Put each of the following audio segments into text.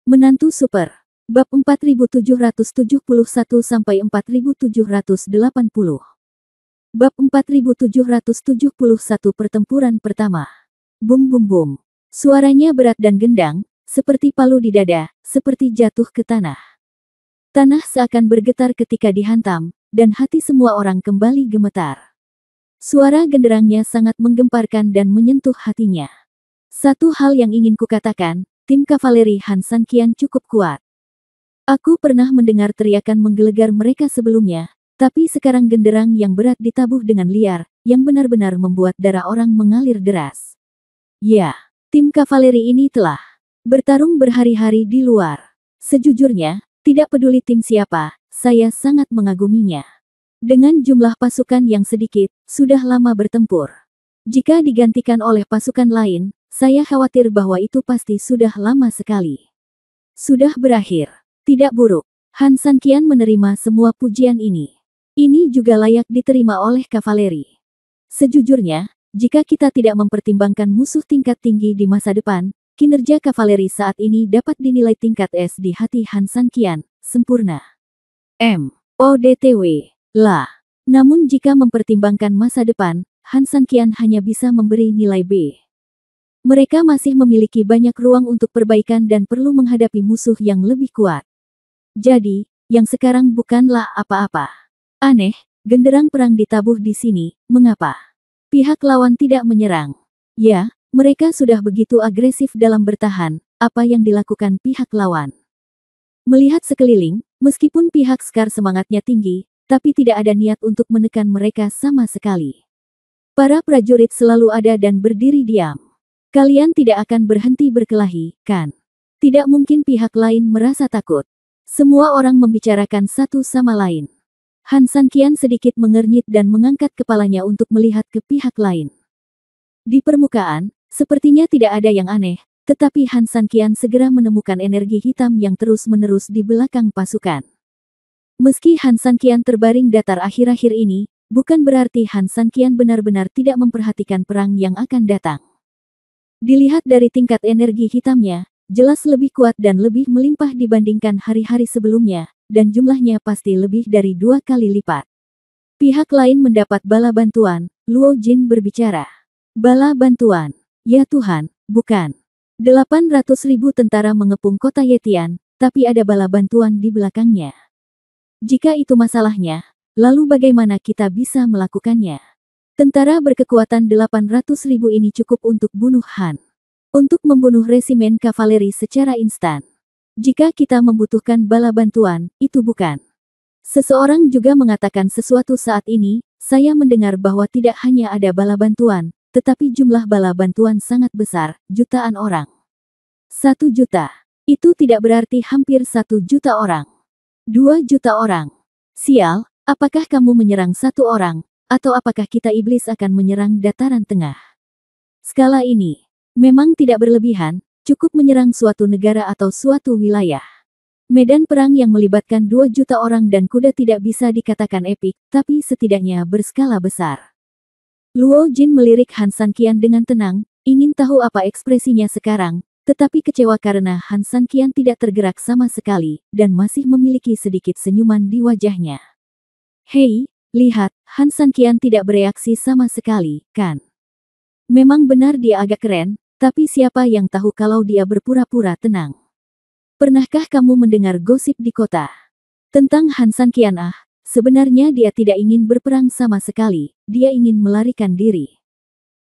Menantu Super. Bab 4771-4780. Bab 4771 Pertempuran Pertama. Bum bum bum. Suaranya berat dan gendang, seperti palu di dada, seperti jatuh ke tanah. Tanah seakan bergetar ketika dihantam, dan hati semua orang kembali gemetar. Suara genderangnya sangat menggemparkan dan menyentuh hatinya. Satu hal yang ingin kukatakan, tim kavaleri Han San Qian cukup kuat. Aku pernah mendengar teriakan menggelegar mereka sebelumnya, tapi sekarang genderang yang berat ditabuh dengan liar, yang benar-benar membuat darah orang mengalir deras. Ya, tim kavaleri ini telah bertarung berhari-hari di luar. Sejujurnya, tidak peduli tim siapa, saya sangat mengaguminya. Dengan jumlah pasukan yang sedikit, sudah lama bertempur. Jika digantikan oleh pasukan lain, saya khawatir bahwa itu pasti sudah lama sekali. Sudah berakhir. Tidak buruk. Han San Qian menerima semua pujian ini. Ini juga layak diterima oleh kavaleri. Sejujurnya, jika kita tidak mempertimbangkan musuh tingkat tinggi di masa depan, kinerja kavaleri saat ini dapat dinilai tingkat S di hati Han San Qian, sempurna. ODTW. Lah. Namun jika mempertimbangkan masa depan, Han San Qian hanya bisa memberi nilai B. Mereka masih memiliki banyak ruang untuk perbaikan dan perlu menghadapi musuh yang lebih kuat. Jadi, yang sekarang bukanlah apa-apa. Aneh, genderang perang ditabuh di sini, mengapa? Pihak lawan tidak menyerang. Ya, mereka sudah begitu agresif dalam bertahan, apa yang dilakukan pihak lawan. Melihat sekeliling, meskipun pihak Scar semangatnya tinggi, tapi tidak ada niat untuk menekan mereka sama sekali. Para prajurit selalu ada dan berdiri diam. Kalian tidak akan berhenti berkelahi, kan? Tidak mungkin pihak lain merasa takut. Semua orang membicarakan satu sama lain. Han San Qian sedikit mengernyit dan mengangkat kepalanya untuk melihat ke pihak lain. Di permukaan, sepertinya tidak ada yang aneh, tetapi Han San Qian segera menemukan energi hitam yang terus-menerus di belakang pasukan. Meski Han San Qian terbaring datar akhir-akhir ini, bukan berarti Han San Qian benar-benar tidak memperhatikan perang yang akan datang. Dilihat dari tingkat energi hitamnya, jelas lebih kuat dan lebih melimpah dibandingkan hari-hari sebelumnya, dan jumlahnya pasti lebih dari 2 kali lipat. Pihak lain mendapat bala bantuan, Luo Jin berbicara. Bala bantuan? Ya Tuhan, bukan. 800.000 tentara mengepung kota Yetian, tapi ada bala bantuan di belakangnya. Jika itu masalahnya, lalu bagaimana kita bisa melakukannya? Tentara berkekuatan 800.000 ini cukup untuk bunuh Han. Untuk membunuh resimen kavaleri secara instan. Jika kita membutuhkan bala bantuan, itu bukan. Seseorang juga mengatakan sesuatu saat ini, saya mendengar bahwa tidak hanya ada bala bantuan, tetapi jumlah bala bantuan sangat besar, jutaan orang. 1 juta. Itu tidak berarti hampir 1 juta orang. 2 juta orang. Sial, apakah kamu menyerang 1 orang? Atau apakah kita iblis akan menyerang dataran tengah? Skala ini memang tidak berlebihan, cukup menyerang suatu negara atau suatu wilayah. Medan perang yang melibatkan 2 juta orang dan kuda tidak bisa dikatakan epik, tapi setidaknya berskala besar. Luo Jin melirik Han San Qian dengan tenang, ingin tahu apa ekspresinya sekarang, tetapi kecewa karena Han San Qian tidak tergerak sama sekali, dan masih memiliki sedikit senyuman di wajahnya. Hei, lihat, Han San Qian tidak bereaksi sama sekali, kan? Memang benar dia agak keren, tapi siapa yang tahu kalau dia berpura-pura tenang? Pernahkah kamu mendengar gosip di kota? Tentang Han San Qian sebenarnya dia tidak ingin berperang sama sekali, dia ingin melarikan diri.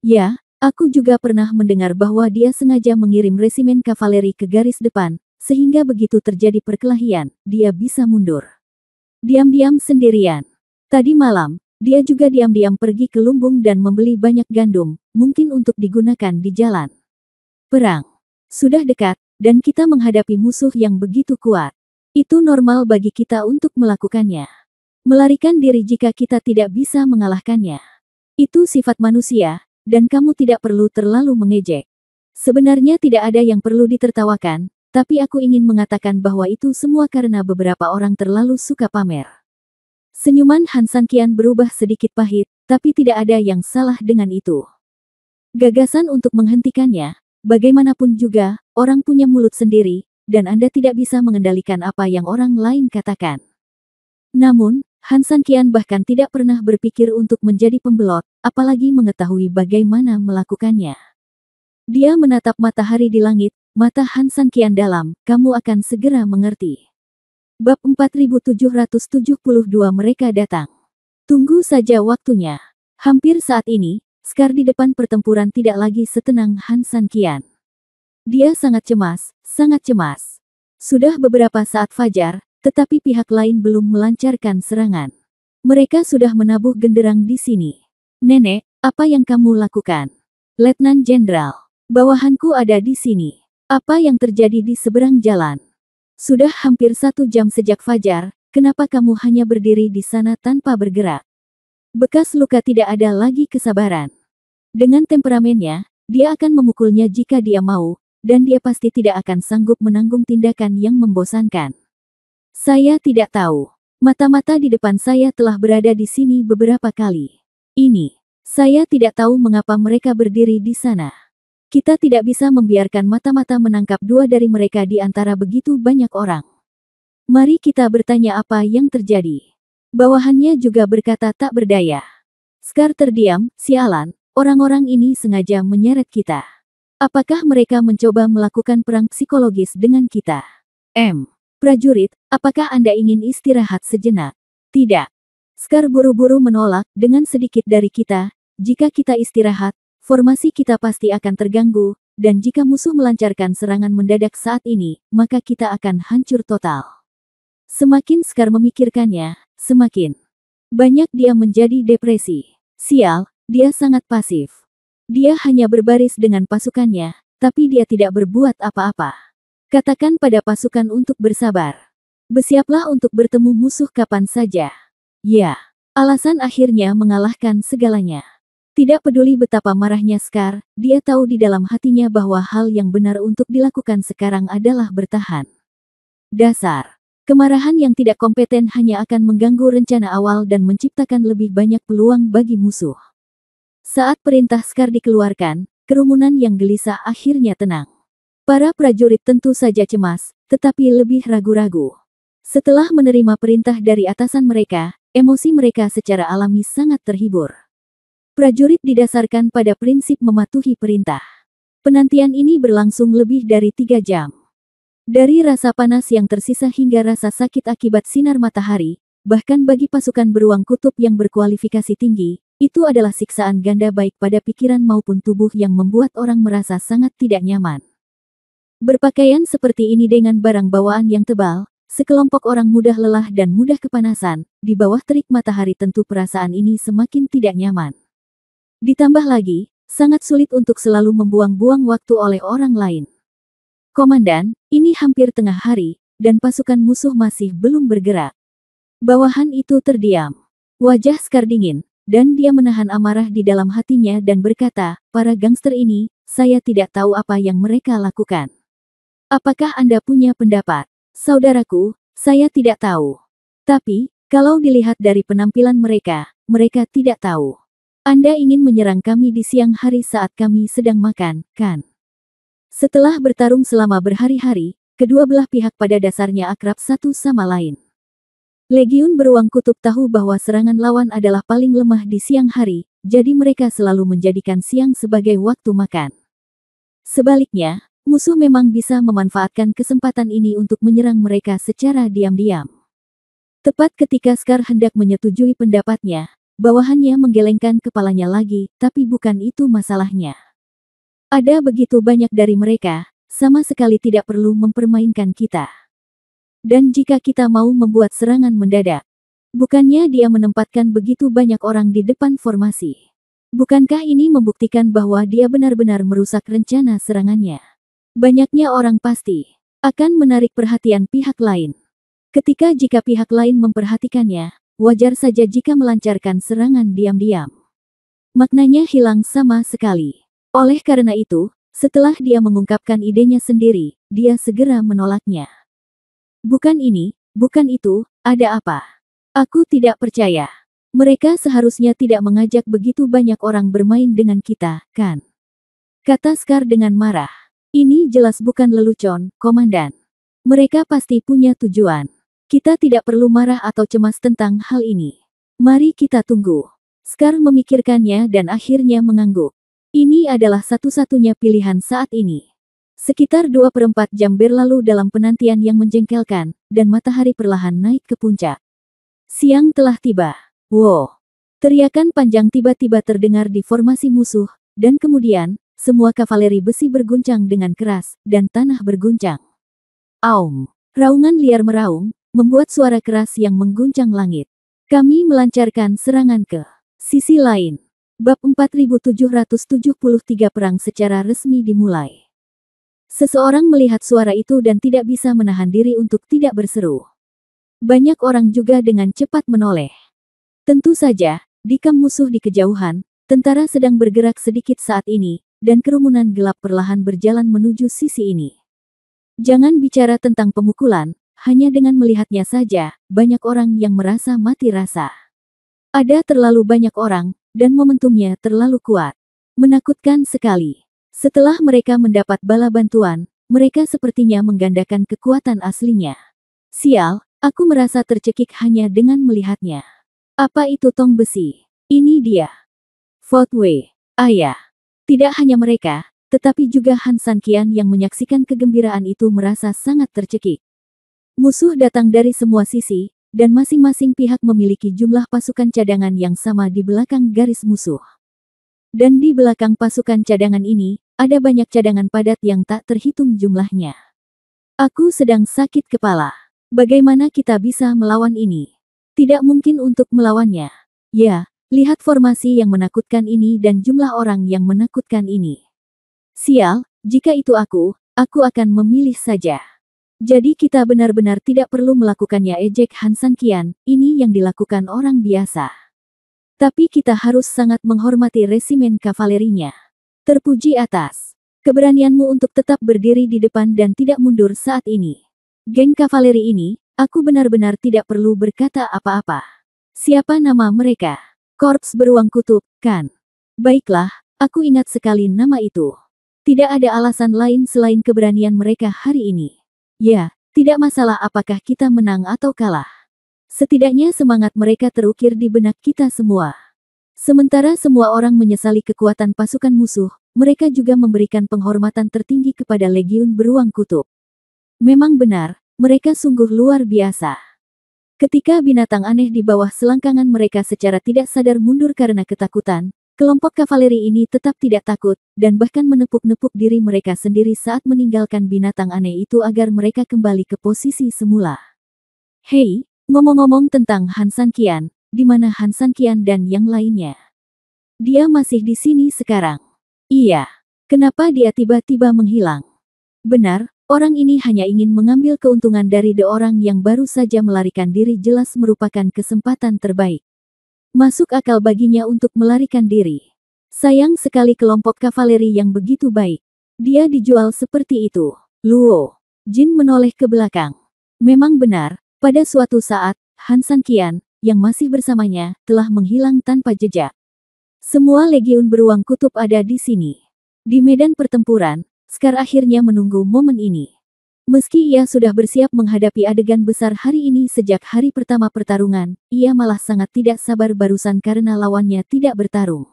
Ya, aku juga pernah mendengar bahwa dia sengaja mengirim resimen kavaleri ke garis depan, sehingga begitu terjadi perkelahian, dia bisa mundur. Diam-diam sendirian. Tadi malam, dia juga diam-diam pergi ke lumbung dan membeli banyak gandum, mungkin untuk digunakan di jalan. Perang sudah dekat, dan kita menghadapi musuh yang begitu kuat. Itu normal bagi kita untuk melakukannya. Melarikan diri jika kita tidak bisa mengalahkannya. Itu sifat manusia, dan kamu tidak perlu terlalu mengejek. Sebenarnya tidak ada yang perlu ditertawakan, tapi aku ingin mengatakan bahwa itu semua karena beberapa orang terlalu suka pamer. Senyuman Han San Qian berubah sedikit pahit, tapi tidak ada yang salah dengan itu. Gagasan untuk menghentikannya, bagaimanapun juga, orang punya mulut sendiri, dan Anda tidak bisa mengendalikan apa yang orang lain katakan. Namun, Han Sanqian bahkan tidak pernah berpikir untuk menjadi pembelot, apalagi mengetahui bagaimana melakukannya. Dia menatap matahari di langit, mata Han Sanqian dalam, kamu akan segera mengerti. Bab 4772 mereka datang. Tunggu saja waktunya. Hampir saat ini, Scar di depan pertempuran tidak lagi setenang Han Sanqian. Dia sangat cemas, sangat cemas. Sudah beberapa saat fajar, tetapi pihak lain belum melancarkan serangan. Mereka sudah menabuh genderang di sini. Nenek, apa yang kamu lakukan? Letnan Jenderal, bawahanku ada di sini. Apa yang terjadi di seberang jalan? Sudah hampir 1 jam sejak fajar, kenapa kamu hanya berdiri di sana tanpa bergerak? Bekas luka tidak ada lagi kesabaran. Dengan temperamennya, dia akan memukulnya jika dia mau, dan dia pasti tidak akan sanggup menanggung tindakan yang membosankan. Saya tidak tahu. Mata-mata di depan saya telah berada di sini beberapa kali. Saya tidak tahu mengapa mereka berdiri di sana. Kita tidak bisa membiarkan mata-mata menangkap 2 dari mereka di antara begitu banyak orang. Mari kita bertanya apa yang terjadi. Bawahannya juga berkata tak berdaya. Scar terdiam, sialan, orang-orang ini sengaja menyeret kita. Apakah mereka mencoba melakukan perang psikologis dengan kita? Prajurit, apakah Anda ingin istirahat sejenak? Tidak. Scar buru-buru menolak, dengan sedikit dari kita, jika kita istirahat, formasi kita pasti akan terganggu, dan jika musuh melancarkan serangan mendadak saat ini, maka kita akan hancur total. Semakin Scar memikirkannya, semakin banyak dia menjadi depresi. Sial, dia sangat pasif. Dia hanya berbaris dengan pasukannya, tapi dia tidak berbuat apa-apa. Katakan pada pasukan untuk bersabar. Bersiaplah untuk bertemu musuh kapan saja. Ya, alasan akhirnya mengalahkan segalanya. Tidak peduli betapa marahnya Scar, dia tahu di dalam hatinya bahwa hal yang benar untuk dilakukan sekarang adalah bertahan. Dasar. Kemarahan yang tidak kompeten hanya akan mengganggu rencana awal dan menciptakan lebih banyak peluang bagi musuh. Saat perintah Scar dikeluarkan, kerumunan yang gelisah akhirnya tenang. Para prajurit tentu saja cemas, tetapi lebih ragu-ragu. Setelah menerima perintah dari atasan mereka, emosi mereka secara alami sangat terhibur. Prajurit didasarkan pada prinsip mematuhi perintah. Penantian ini berlangsung lebih dari 3 jam. Dari rasa panas yang tersisa hingga rasa sakit akibat sinar matahari, bahkan bagi pasukan beruang kutub yang berkualifikasi tinggi, itu adalah siksaan ganda baik pada pikiran maupun tubuh yang membuat orang merasa sangat tidak nyaman. Berpakaian seperti ini dengan barang bawaan yang tebal, sekelompok orang mudah lelah dan mudah kepanasan, di bawah terik matahari tentu perasaan ini semakin tidak nyaman. Ditambah lagi, sangat sulit untuk selalu membuang-buang waktu oleh orang lain. Komandan, ini hampir tengah hari, dan pasukan musuh masih belum bergerak. Bawahan itu terdiam. Wajah Scar dingin, dan dia menahan amarah di dalam hatinya dan berkata, para gangster ini, saya tidak tahu apa yang mereka lakukan. Apakah Anda punya pendapat? Saudaraku, saya tidak tahu. Tapi, kalau dilihat dari penampilan mereka, mereka tidak tahu. Anda ingin menyerang kami di siang hari saat kami sedang makan, kan? Setelah bertarung selama berhari-hari, kedua belah pihak pada dasarnya akrab satu sama lain. Legiun beruang kutub tahu bahwa serangan lawan adalah paling lemah di siang hari, jadi mereka selalu menjadikan siang sebagai waktu makan. Sebaliknya, musuh memang bisa memanfaatkan kesempatan ini untuk menyerang mereka secara diam-diam. Tepat ketika Scar hendak menyetujui pendapatnya, bawahannya menggelengkan kepalanya lagi, tapi bukan itu masalahnya. Ada begitu banyak dari mereka, sama sekali tidak perlu mempermainkan kita. Dan jika kita mau membuat serangan mendadak, bukannya dia menempatkan begitu banyak orang di depan formasi. Bukankah ini membuktikan bahwa dia benar-benar merusak rencana serangannya? Banyaknya orang pasti akan menarik perhatian pihak lain. Jika pihak lain memperhatikannya, wajar saja jika melancarkan serangan diam-diam. Maknanya hilang sama sekali. Oleh karena itu, setelah dia mengungkapkan idenya sendiri, dia segera menolaknya. Bukan ini, bukan itu, ada apa? Aku tidak percaya. Mereka seharusnya tidak mengajak begitu banyak orang bermain dengan kita, kan? Kata Scar dengan marah. Ini jelas bukan lelucon, Komandan. Mereka pasti punya tujuan. Kita tidak perlu marah atau cemas tentang hal ini. Mari kita tunggu. Scar memikirkannya dan akhirnya mengangguk. Ini adalah satu-satunya pilihan saat ini. Sekitar 2/4 jam berlalu dalam penantian yang menjengkelkan, dan matahari perlahan naik ke puncak. Siang telah tiba. Wow! Teriakan panjang tiba-tiba terdengar di formasi musuh, dan kemudian, semua kavaleri besi berguncang dengan keras, dan tanah berguncang. Aum! Raungan liar meraung, membuat suara keras yang mengguncang langit. Kami melancarkan serangan ke sisi lain. Bab 4773 Perang secara resmi dimulai. Seseorang melihat suara itu dan tidak bisa menahan diri untuk tidak berseru. Banyak orang juga dengan cepat menoleh. Tentu saja, di kamp musuh di kejauhan, tentara sedang bergerak sedikit saat ini, dan kerumunan gelap perlahan berjalan menuju sisi ini. Jangan bicara tentang pemukulan, hanya dengan melihatnya saja, banyak orang yang merasa mati rasa. Ada terlalu banyak orang, dan momentumnya terlalu kuat. Menakutkan sekali. Setelah mereka mendapat bala bantuan, mereka sepertinya menggandakan kekuatan aslinya. Sial, aku merasa tercekik hanya dengan melihatnya. Apa itu tong besi? Ini dia. Fort Wei. Ayah. Tidak hanya mereka, tetapi juga Han Sanqian yang menyaksikan kegembiraan itu merasa sangat tercekik. Musuh datang dari semua sisi, dan masing-masing pihak memiliki jumlah pasukan cadangan yang sama di belakang garis musuh. Dan di belakang pasukan cadangan ini, ada banyak cadangan padat yang tak terhitung jumlahnya. Aku sedang sakit kepala. Bagaimana kita bisa melawan ini? Tidak mungkin untuk melawannya. Ya, lihat formasi yang menakutkan ini dan jumlah orang yang menakutkan ini. Sial, jika itu aku akan memilih saja. Jadi kita benar-benar tidak perlu melakukannya, ejek Han Sanqian, ini yang dilakukan orang biasa. Tapi kita harus sangat menghormati resimen kavalerinya. Terpuji atas keberanianmu untuk tetap berdiri di depan dan tidak mundur saat ini. Geng kavaleri ini, aku benar-benar tidak perlu berkata apa-apa. Siapa nama mereka? Korps Beruang Kutub, kan? Baiklah, aku ingat sekali nama itu. Tidak ada alasan lain selain keberanian mereka hari ini. Ya, tidak masalah apakah kita menang atau kalah. Setidaknya semangat mereka terukir di benak kita semua. Sementara semua orang menyesali kekuatan pasukan musuh, mereka juga memberikan penghormatan tertinggi kepada Legiun Beruang Kutub. Memang benar, mereka sungguh luar biasa. Ketika binatang aneh di bawah selangkangan mereka secara tidak sadar mundur karena ketakutan, kelompok kavaleri ini tetap tidak takut, dan bahkan menepuk-nepuk diri mereka sendiri saat meninggalkan binatang aneh itu agar mereka kembali ke posisi semula. Hei, ngomong-ngomong tentang Han Sanqian, di mana Han Sanqian dan yang lainnya? Dia masih di sini sekarang. Iya. Kenapa dia tiba-tiba menghilang? Benar, orang ini hanya ingin mengambil keuntungan dari orang yang baru saja melarikan diri, jelas merupakan kesempatan terbaik. Masuk akal baginya untuk melarikan diri. Sayang sekali kelompok kavaleri yang begitu baik. Dia dijual seperti itu. Luo. Jin menoleh ke belakang. Memang benar, pada suatu saat, Han Sanqian, yang masih bersamanya, telah menghilang tanpa jejak. Semua Legiun Beruang Kutub ada di sini. Di medan pertempuran, Scar akhirnya menunggu momen ini. Meski ia sudah bersiap menghadapi adegan besar hari ini sejak hari pertama pertarungan, ia malah sangat tidak sabar barusan karena lawannya tidak bertarung.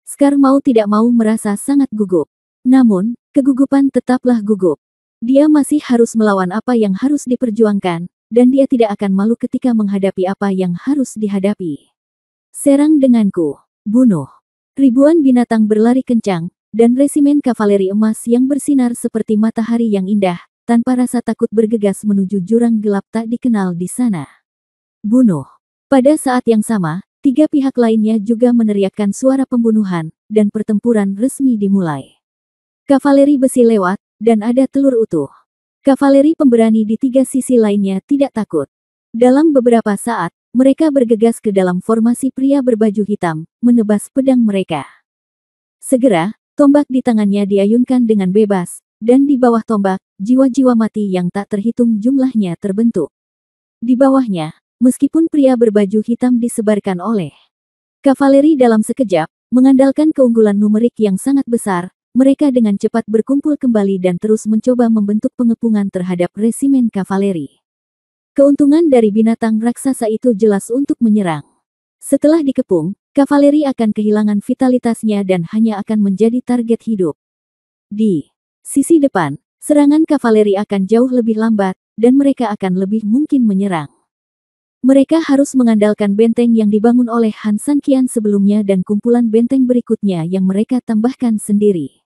Scar mau tidak mau merasa sangat gugup. Namun, kegugupan tetaplah gugup. Dia masih harus melawan apa yang harus diperjuangkan, dan dia tidak akan malu ketika menghadapi apa yang harus dihadapi. Serang denganku. Bunuh. Ribuan binatang berlari kencang, dan resimen kavaleri emas yang bersinar seperti matahari yang indah, tanpa rasa takut bergegas menuju jurang gelap tak dikenal di sana. Bunuh. Pada saat yang sama, tiga pihak lainnya juga meneriakkan suara pembunuhan, dan pertempuran resmi dimulai. Kavaleri besi lewat, dan ada telur utuh. Kavaleri pemberani di tiga sisi lainnya tidak takut. Dalam beberapa saat, mereka bergegas ke dalam formasi pria berbaju hitam, menebas pedang mereka. Segera, tombak di tangannya diayunkan dengan bebas, dan di bawah tombak, jiwa-jiwa mati yang tak terhitung jumlahnya terbentuk. Di bawahnya, meskipun pria berbaju hitam disebarkan oleh kavaleri dalam sekejap, mengandalkan keunggulan numerik yang sangat besar, mereka dengan cepat berkumpul kembali dan terus mencoba membentuk pengepungan terhadap resimen kavaleri. Keuntungan dari binatang raksasa itu jelas untuk menyerang. Setelah dikepung, kavaleri akan kehilangan vitalitasnya dan hanya akan menjadi target hidup. Di sisi depan, serangan kavaleri akan jauh lebih lambat, dan mereka akan lebih mungkin menyerang. Mereka harus mengandalkan benteng yang dibangun oleh Han Sanqian sebelumnya dan kumpulan benteng berikutnya yang mereka tambahkan sendiri.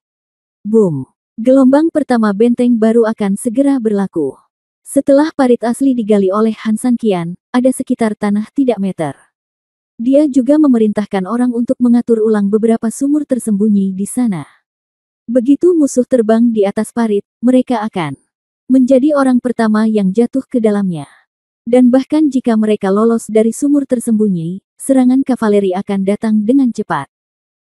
Boom! Gelombang pertama benteng baru akan segera berlaku. Setelah parit asli digali oleh Han Sanqian, ada sekitar tanah tidak meter. Dia juga memerintahkan orang untuk mengatur ulang beberapa sumur tersembunyi di sana. Begitu musuh terbang di atas parit, mereka akan menjadi orang pertama yang jatuh ke dalamnya. Dan bahkan jika mereka lolos dari sumur tersembunyi, serangan kavaleri akan datang dengan cepat.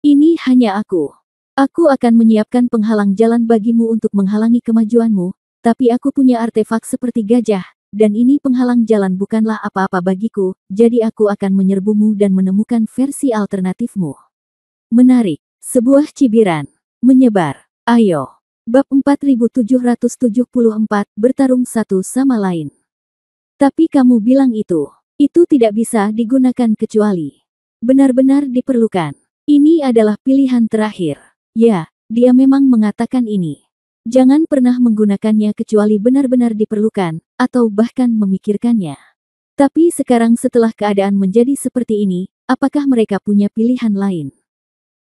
Ini hanya aku. Aku akan menyiapkan penghalang jalan bagimu untuk menghalangi kemajuanmu, tapi aku punya artefak seperti gajah, dan ini penghalang jalan bukanlah apa-apa bagiku, jadi aku akan menyerbumu dan menemukan versi alternatifmu. Menarik. Sebuah cibiran. Menyebar. Ayo. Bab 4774, bertarung satu sama lain. Tapi kamu bilang itu tidak bisa digunakan kecuali benar-benar diperlukan. Ini adalah pilihan terakhir. Ya, dia memang mengatakan ini. Jangan pernah menggunakannya kecuali benar-benar diperlukan, atau bahkan memikirkannya. Tapi sekarang setelah keadaan menjadi seperti ini, apakah mereka punya pilihan lain?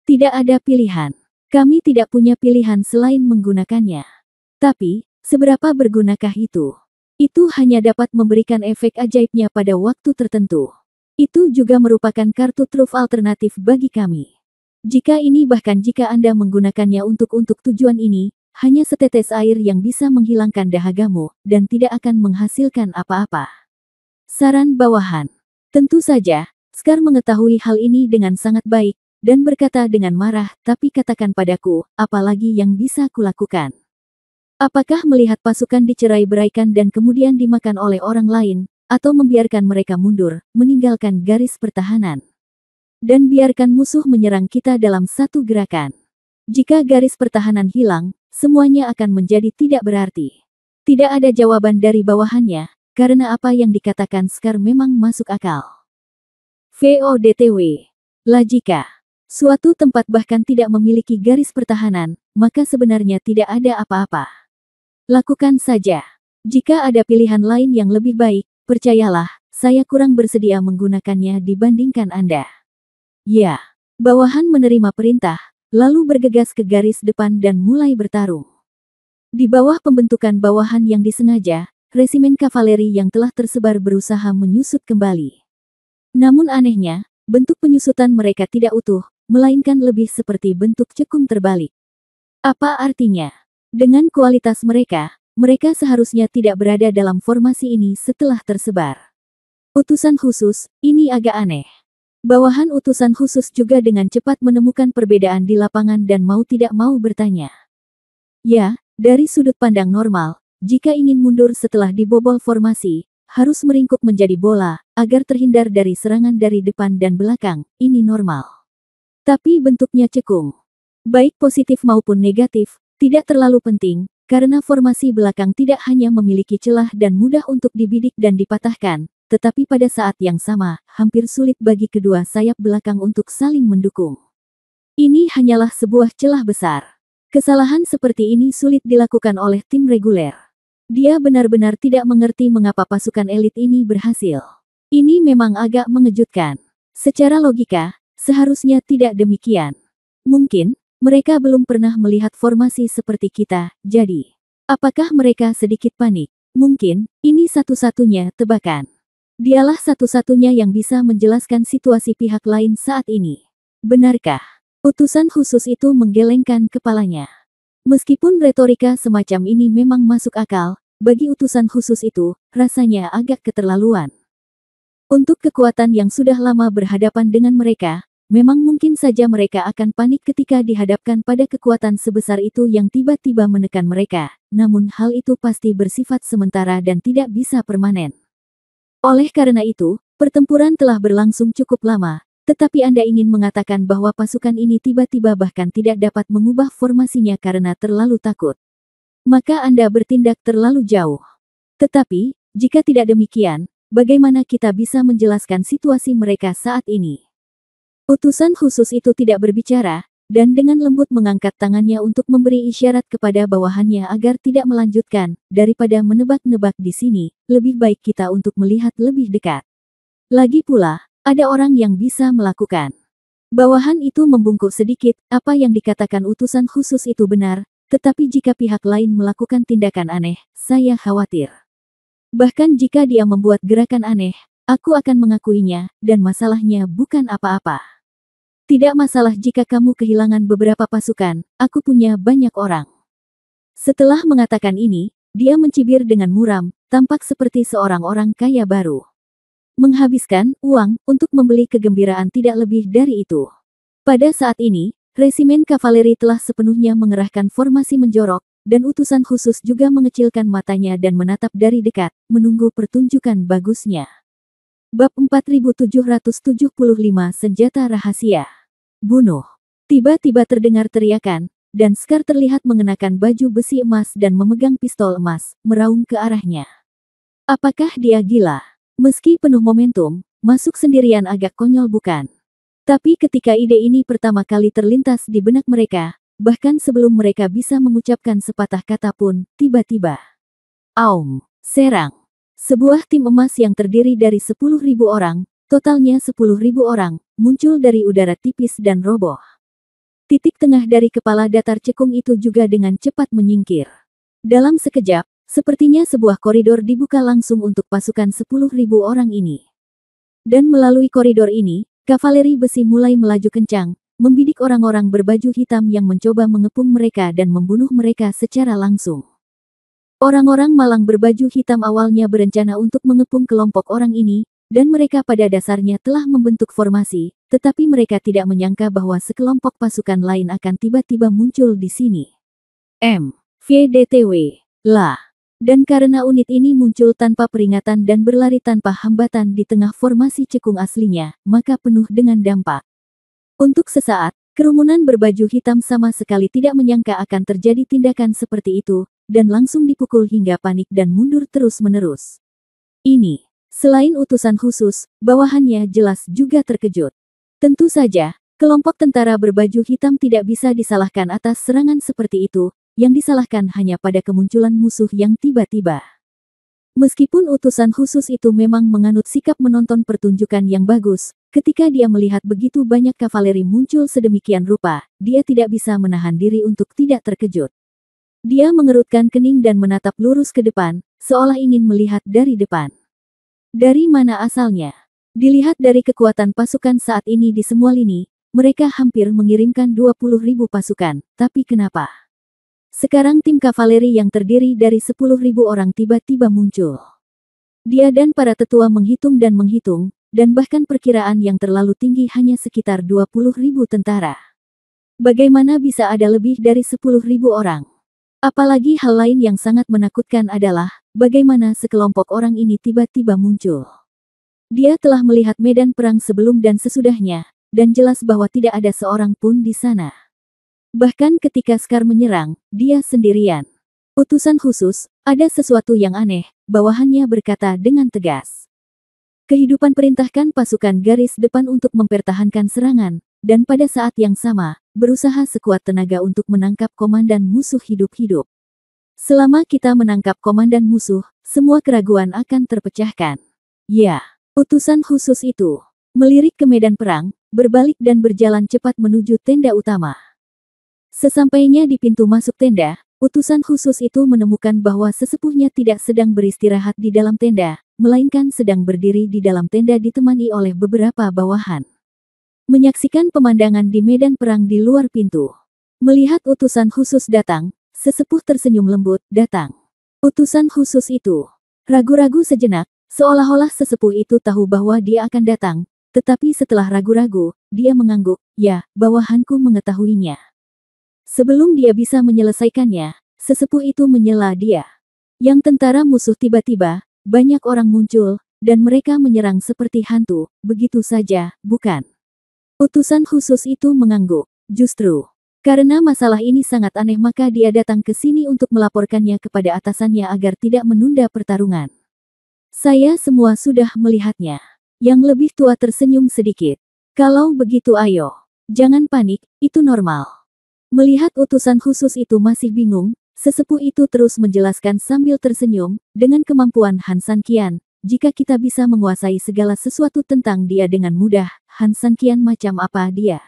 Tidak ada pilihan. Kami tidak punya pilihan selain menggunakannya. Tapi, seberapa bergunakah itu? Itu hanya dapat memberikan efek ajaibnya pada waktu tertentu. Itu juga merupakan kartu truf alternatif bagi kami. Jika jika Anda menggunakannya untuk tujuan ini, hanya setetes air yang bisa menghilangkan dahagamu, dan tidak akan menghasilkan apa-apa. Saran bawahan. Tentu saja, Scar mengetahui hal ini dengan sangat baik, dan berkata dengan marah, tapi katakan padaku, apalagi yang bisa kulakukan? Apakah melihat pasukan dicerai-beraikan dan kemudian dimakan oleh orang lain, atau membiarkan mereka mundur, meninggalkan garis pertahanan? Dan biarkan musuh menyerang kita dalam satu gerakan. Jika garis pertahanan hilang, semuanya akan menjadi tidak berarti. Tidak ada jawaban dari bawahannya, karena apa yang dikatakan Scar memang masuk akal. VODTW. Jika suatu tempat bahkan tidak memiliki garis pertahanan, maka sebenarnya tidak ada apa-apa. Lakukan saja. Jika ada pilihan lain yang lebih baik, percayalah, saya kurang bersedia menggunakannya dibandingkan Anda. Ya. Bawahan menerima perintah, lalu bergegas ke garis depan dan mulai bertarung. Di bawah pembentukan bawahan yang disengaja, resimen kavaleri yang telah tersebar berusaha menyusut kembali. Namun anehnya, bentuk penyusutan mereka tidak utuh, melainkan lebih seperti bentuk cekung terbalik. Apa artinya? Dengan kualitas mereka seharusnya tidak berada dalam formasi ini setelah tersebar. Utusan khusus, ini agak aneh. Bawahan utusan khusus juga dengan cepat menemukan perbedaan di lapangan dan mau tidak mau bertanya. Ya, dari sudut pandang normal, jika ingin mundur setelah dibobol formasi, harus meringkuk menjadi bola, agar terhindar dari serangan dari depan dan belakang, ini normal. Tapi bentuknya cekung. Baik positif maupun negatif, tidak terlalu penting, karena formasi belakang tidak hanya memiliki celah dan mudah untuk dibidik dan dipatahkan, tetapi pada saat yang sama, hampir sulit bagi kedua sayap belakang untuk saling mendukung. Ini hanyalah sebuah celah besar. Kesalahan seperti ini sulit dilakukan oleh tim reguler. Dia benar-benar tidak mengerti mengapa pasukan elit ini berhasil. Ini memang agak mengejutkan. Secara logika, seharusnya tidak demikian. Mungkin, mereka belum pernah melihat formasi seperti kita, jadi, apakah mereka sedikit panik? Mungkin, ini satu-satunya tebakan. Dialah satu-satunya yang bisa menjelaskan situasi pihak lain saat ini. Benarkah? Utusan khusus itu menggelengkan kepalanya. Meskipun retorika semacam ini memang masuk akal, bagi utusan khusus itu, rasanya agak keterlaluan. Untuk kekuatan yang sudah lama berhadapan dengan mereka, memang mungkin saja mereka akan panik ketika dihadapkan pada kekuatan sebesar itu yang tiba-tiba menekan mereka, namun hal itu pasti bersifat sementara dan tidak bisa permanen. Oleh karena itu, pertempuran telah berlangsung cukup lama, Tetapi Anda ingin mengatakan bahwa pasukan ini tiba-tiba bahkan tidak dapat mengubah formasinya karena terlalu takut. Maka Anda bertindak terlalu jauh. Tetapi, jika tidak demikian, bagaimana kita bisa menjelaskan situasi mereka saat ini? Utusan khusus itu tidak berbicara, dan dengan lembut mengangkat tangannya untuk memberi isyarat kepada bawahannya agar tidak melanjutkan. Daripada menebak-nebak di sini, lebih baik kita untuk melihat lebih dekat. Lagi pula, ada orang yang bisa melakukan. Bawahan itu membungkuk sedikit, apa yang dikatakan utusan khusus itu benar, tetapi jika pihak lain melakukan tindakan aneh, saya khawatir. Bahkan jika dia membuat gerakan aneh, aku akan mengakuinya, dan masalahnya bukan apa-apa. Tidak masalah jika kamu kehilangan beberapa pasukan, aku punya banyak orang. Setelah mengatakan ini, dia mencibir dengan muram, tampak seperti seorang orang kaya baru. Menghabiskan uang untuk membeli kegembiraan tidak lebih dari itu. Pada saat ini, resimen kavaleri telah sepenuhnya mengerahkan formasi menjorok, dan utusan khusus juga mengecilkan matanya dan menatap dari dekat, menunggu pertunjukan bagusnya. Bab 4775 Senjata Rahasia. Bunuh. Tiba-tiba terdengar teriakan, dan Scar terlihat mengenakan baju besi emas dan memegang pistol emas, meraung ke arahnya. Apakah dia gila? Meski penuh momentum, masuk sendirian agak konyol bukan? Tapi ketika ide ini pertama kali terlintas di benak mereka, bahkan sebelum mereka bisa mengucapkan sepatah kata pun, tiba-tiba. Aum, serang. Sebuah tim emas yang terdiri dari 10.000 orang, totalnya 10.000 orang, muncul dari udara tipis dan roboh. Titik tengah dari kepala datar cekung itu juga dengan cepat menyingkir. Dalam sekejap, sepertinya sebuah koridor dibuka langsung untuk pasukan 10.000 orang ini. Dan melalui koridor ini, kavaleri besi mulai melaju kencang, membidik orang-orang berbaju hitam yang mencoba mengepung mereka dan membunuh mereka secara langsung. Orang-orang malang berbaju hitam awalnya berencana untuk mengepung kelompok orang ini, dan mereka pada dasarnya telah membentuk formasi, tetapi mereka tidak menyangka bahwa sekelompok pasukan lain akan tiba-tiba muncul di sini. VDTW. Lah. Dan karena unit ini muncul tanpa peringatan dan berlari tanpa hambatan di tengah formasi cekung aslinya, maka penuh dengan dampak. Untuk sesaat, kerumunan berbaju hitam sama sekali tidak menyangka akan terjadi tindakan seperti itu, dan langsung dipukul hingga panik dan mundur terus-menerus. Ini, selain utusan khusus, bawahannya jelas juga terkejut. Tentu saja, kelompok tentara berbaju hitam tidak bisa disalahkan atas serangan seperti itu, yang disalahkan hanya pada kemunculan musuh yang tiba-tiba. Meskipun utusan khusus itu memang menganut sikap menonton pertunjukan yang bagus, ketika dia melihat begitu banyak kavaleri muncul sedemikian rupa, dia tidak bisa menahan diri untuk tidak terkejut. Dia mengerutkan kening dan menatap lurus ke depan, seolah ingin melihat dari depan. Dari mana asalnya? Dilihat dari kekuatan pasukan saat ini di semua lini, mereka hampir mengirimkan 20.000 pasukan, tapi kenapa? Sekarang tim kavaleri yang terdiri dari 10.000 orang tiba-tiba muncul. Dia dan para tetua menghitung, dan bahkan perkiraan yang terlalu tinggi hanya sekitar 20.000 tentara. Bagaimana bisa ada lebih dari 10.000 orang? Apalagi hal lain yang sangat menakutkan adalah, bagaimana sekelompok orang ini tiba-tiba muncul. Dia telah melihat medan perang sebelum dan sesudahnya, dan jelas bahwa tidak ada seorang pun di sana. Bahkan ketika Scar menyerang, dia sendirian. Utusan khusus, ada sesuatu yang aneh, bawahannya berkata dengan tegas. Kehidupan perintahkan pasukan garis depan untuk mempertahankan serangan, dan pada saat yang sama, berusaha sekuat tenaga untuk menangkap komandan musuh hidup-hidup. Selama kita menangkap komandan musuh, semua keraguan akan terpecahkan. Ya, utusan khusus itu melirik ke medan perang, berbalik dan berjalan cepat menuju tenda utama. Sesampainya di pintu masuk tenda, utusan khusus itu menemukan bahwa sesepuhnya tidak sedang beristirahat di dalam tenda, melainkan sedang berdiri di dalam tenda ditemani oleh beberapa bawahan. Menyaksikan pemandangan di medan perang di luar pintu. Melihat utusan khusus datang, sesepuh tersenyum lembut, datang. Utusan khusus itu ragu-ragu sejenak, seolah-olah sesepuh itu tahu bahwa dia akan datang, tetapi setelah ragu-ragu, dia mengangguk, ya, bawahanku mengetahuinya. Sebelum dia bisa menyelesaikannya, sesepuh itu menyela dia. Yang tentara musuh tiba-tiba, banyak orang muncul, dan mereka menyerang seperti hantu, begitu saja, bukan? Utusan khusus itu mengangguk. Justru karena masalah ini sangat aneh maka dia datang ke sini untuk melaporkannya kepada atasannya agar tidak menunda pertarungan. Saya semua sudah melihatnya. Yang lebih tua tersenyum sedikit. Kalau begitu ayo. Jangan panik, itu normal. Melihat utusan khusus itu masih bingung, sesepuh itu terus menjelaskan sambil tersenyum, dengan kemampuan Han San Qian, jika kita bisa menguasai segala sesuatu tentang dia dengan mudah, Han San Qian macam apa dia?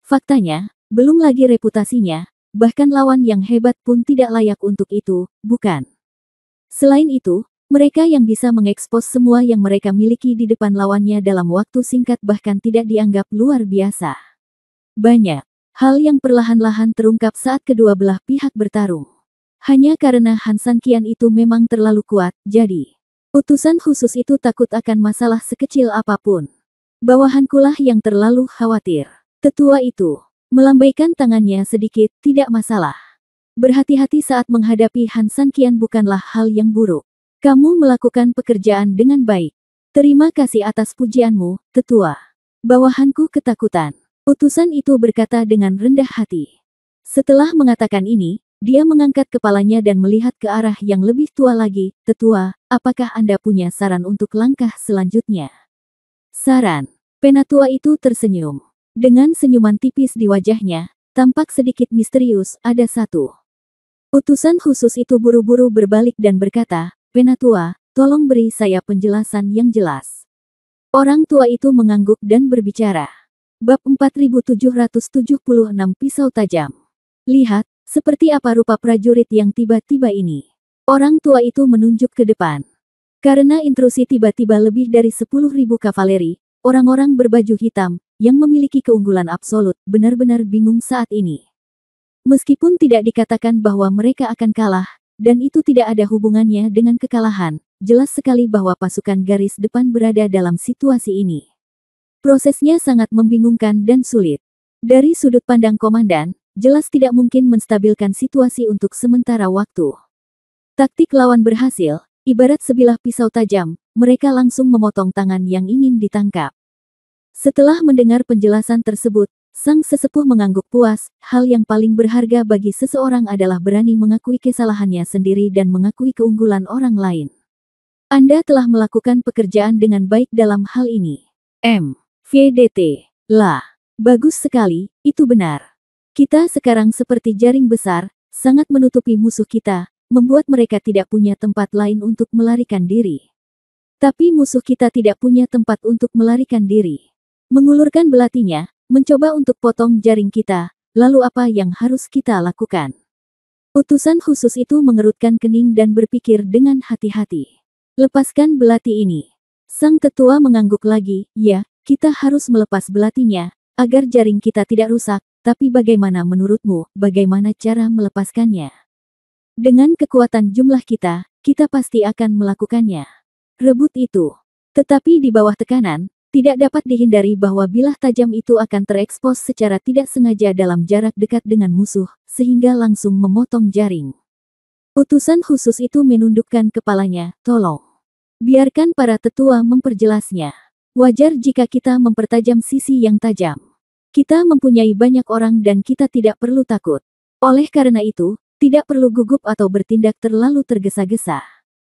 Faktanya, belum lagi reputasinya, bahkan lawan yang hebat pun tidak layak untuk itu, bukan? Selain itu, mereka yang bisa mengekspos semua yang mereka miliki di depan lawannya dalam waktu singkat bahkan tidak dianggap luar biasa. Banyak hal yang perlahan-lahan terungkap saat kedua belah pihak bertarung. Hanya karena Han San Qian itu memang terlalu kuat, jadi utusan khusus itu takut akan masalah sekecil apapun. Bawahankulah yang terlalu khawatir. Tetua itu melambaikan tangannya sedikit, tidak masalah. Berhati-hati saat menghadapi Han San Qian bukanlah hal yang buruk. Kamu melakukan pekerjaan dengan baik. Terima kasih atas pujianmu, tetua. Bawahanku ketakutan. Utusan itu berkata dengan rendah hati. Setelah mengatakan ini, dia mengangkat kepalanya dan melihat ke arah yang lebih tua lagi. Tetua, apakah Anda punya saran untuk langkah selanjutnya? Saran. Penatua itu tersenyum. Dengan senyuman tipis di wajahnya, tampak sedikit misterius, ada satu. Utusan khusus itu buru-buru berbalik dan berkata, Penatua, tolong beri saya penjelasan yang jelas. Orang tua itu mengangguk dan berbicara. Bab 4776 Pisau Tajam. Lihat, seperti apa rupa prajurit yang tiba-tiba ini. Orang tua itu menunjuk ke depan. Karena intrusi tiba-tiba lebih dari 10.000 kavaleri, orang-orang berbaju hitam, yang memiliki keunggulan absolut, benar-benar bingung saat ini. Meskipun tidak dikatakan bahwa mereka akan kalah, dan itu tidak ada hubungannya dengan kekalahan, jelas sekali bahwa pasukan garis depan berada dalam situasi ini. Prosesnya sangat membingungkan dan sulit. Dari sudut pandang komandan, jelas tidak mungkin menstabilkan situasi untuk sementara waktu. Taktik lawan berhasil, ibarat sebilah pisau tajam, mereka langsung memotong tangan yang ingin ditangkap. Setelah mendengar penjelasan tersebut, sang sesepuh mengangguk puas. Hal yang paling berharga bagi seseorang adalah berani mengakui kesalahannya sendiri dan mengakui keunggulan orang lain. Anda telah melakukan pekerjaan dengan baik dalam hal ini. VDT. Lah, bagus sekali, itu benar. Kita sekarang seperti jaring besar, sangat menutupi musuh kita, membuat mereka tidak punya tempat lain untuk melarikan diri. Tapi musuh kita tidak punya tempat untuk melarikan diri. Mengulurkan belatinya, mencoba untuk potong jaring kita, lalu apa yang harus kita lakukan? Utusan khusus itu mengerutkan kening dan berpikir dengan hati-hati. Lepaskan belati ini. Sang tetua mengangguk lagi, ya, kita harus melepas belatinya, agar jaring kita tidak rusak, tapi bagaimana menurutmu, bagaimana cara melepaskannya? Dengan kekuatan jumlah kita pasti akan melakukannya. Rebut itu. Tetapi di bawah tekanan, tidak dapat dihindari bahwa bilah tajam itu akan terekspos secara tidak sengaja dalam jarak dekat dengan musuh, sehingga langsung memotong jaring. Utusan khusus itu menundukkan kepalanya, tolong. Biarkan para tetua memperjelasnya. Wajar jika kita mempertajam sisi yang tajam. Kita mempunyai banyak orang dan kita tidak perlu takut. Oleh karena itu, tidak perlu gugup atau bertindak terlalu tergesa-gesa.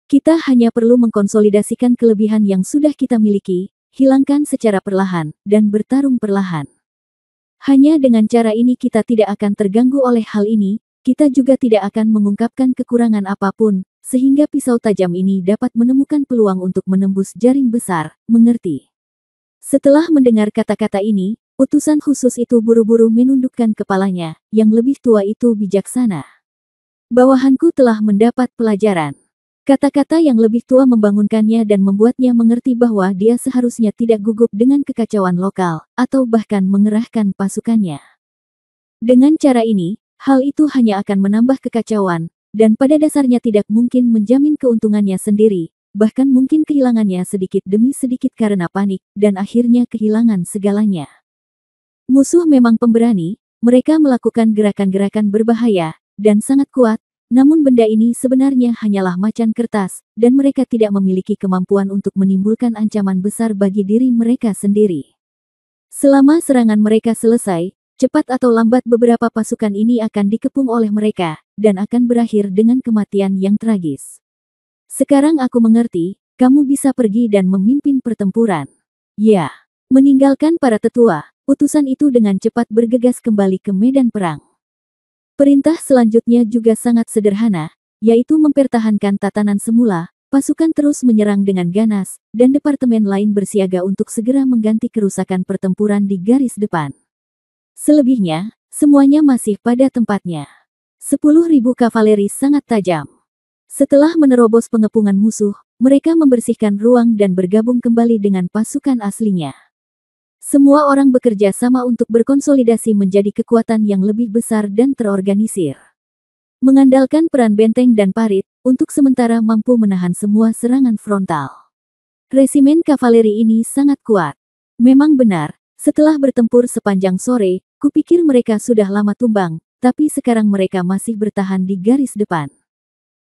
Kita hanya perlu mengkonsolidasikan kelebihan yang sudah kita miliki, hilangkan secara perlahan, dan bertarung perlahan. Hanya dengan cara ini kita tidak akan terganggu oleh hal ini, kita juga tidak akan mengungkapkan kekurangan apapun, sehingga pisau tajam ini dapat menemukan peluang untuk menembus jaring besar, mengerti? Setelah mendengar kata-kata ini, utusan khusus itu buru-buru menundukkan kepalanya, yang lebih tua itu bijaksana. Bawahanku telah mendapat pelajaran. Kata-kata yang lebih tua membangunkannya dan membuatnya mengerti bahwa dia seharusnya tidak gugup dengan kekacauan lokal, atau bahkan mengerahkan pasukannya. Dengan cara ini, hal itu hanya akan menambah kekacauan, dan pada dasarnya tidak mungkin menjamin keuntungannya sendiri, bahkan mungkin kehilangannya sedikit demi sedikit karena panik, dan akhirnya kehilangan segalanya. Musuh memang pemberani, mereka melakukan gerakan-gerakan berbahaya, dan sangat kuat, namun benda ini sebenarnya hanyalah macan kertas, dan mereka tidak memiliki kemampuan untuk menimbulkan ancaman besar bagi diri mereka sendiri. Selama serangan mereka selesai, cepat atau lambat beberapa pasukan ini akan dikepung oleh mereka, dan akan berakhir dengan kematian yang tragis. Sekarang aku mengerti, kamu bisa pergi dan memimpin pertempuran. Ya. Meninggalkan para tetua, utusan itu dengan cepat bergegas kembali ke medan perang. Perintah selanjutnya juga sangat sederhana, yaitu mempertahankan tatanan semula, pasukan terus menyerang dengan ganas, dan departemen lain bersiaga untuk segera mengganti kerusakan pertempuran di garis depan. Selebihnya, semuanya masih pada tempatnya. 10.000 kavaleri sangat tajam. Setelah menerobos pengepungan musuh, mereka membersihkan ruang dan bergabung kembali dengan pasukan aslinya. Semua orang bekerja sama untuk berkonsolidasi menjadi kekuatan yang lebih besar dan terorganisir. Mengandalkan peran benteng dan parit, untuk sementara mampu menahan semua serangan frontal. Resimen kavaleri ini sangat kuat. Memang benar, setelah bertempur sepanjang sore, kupikir mereka sudah lama tumbang, tapi sekarang mereka masih bertahan di garis depan.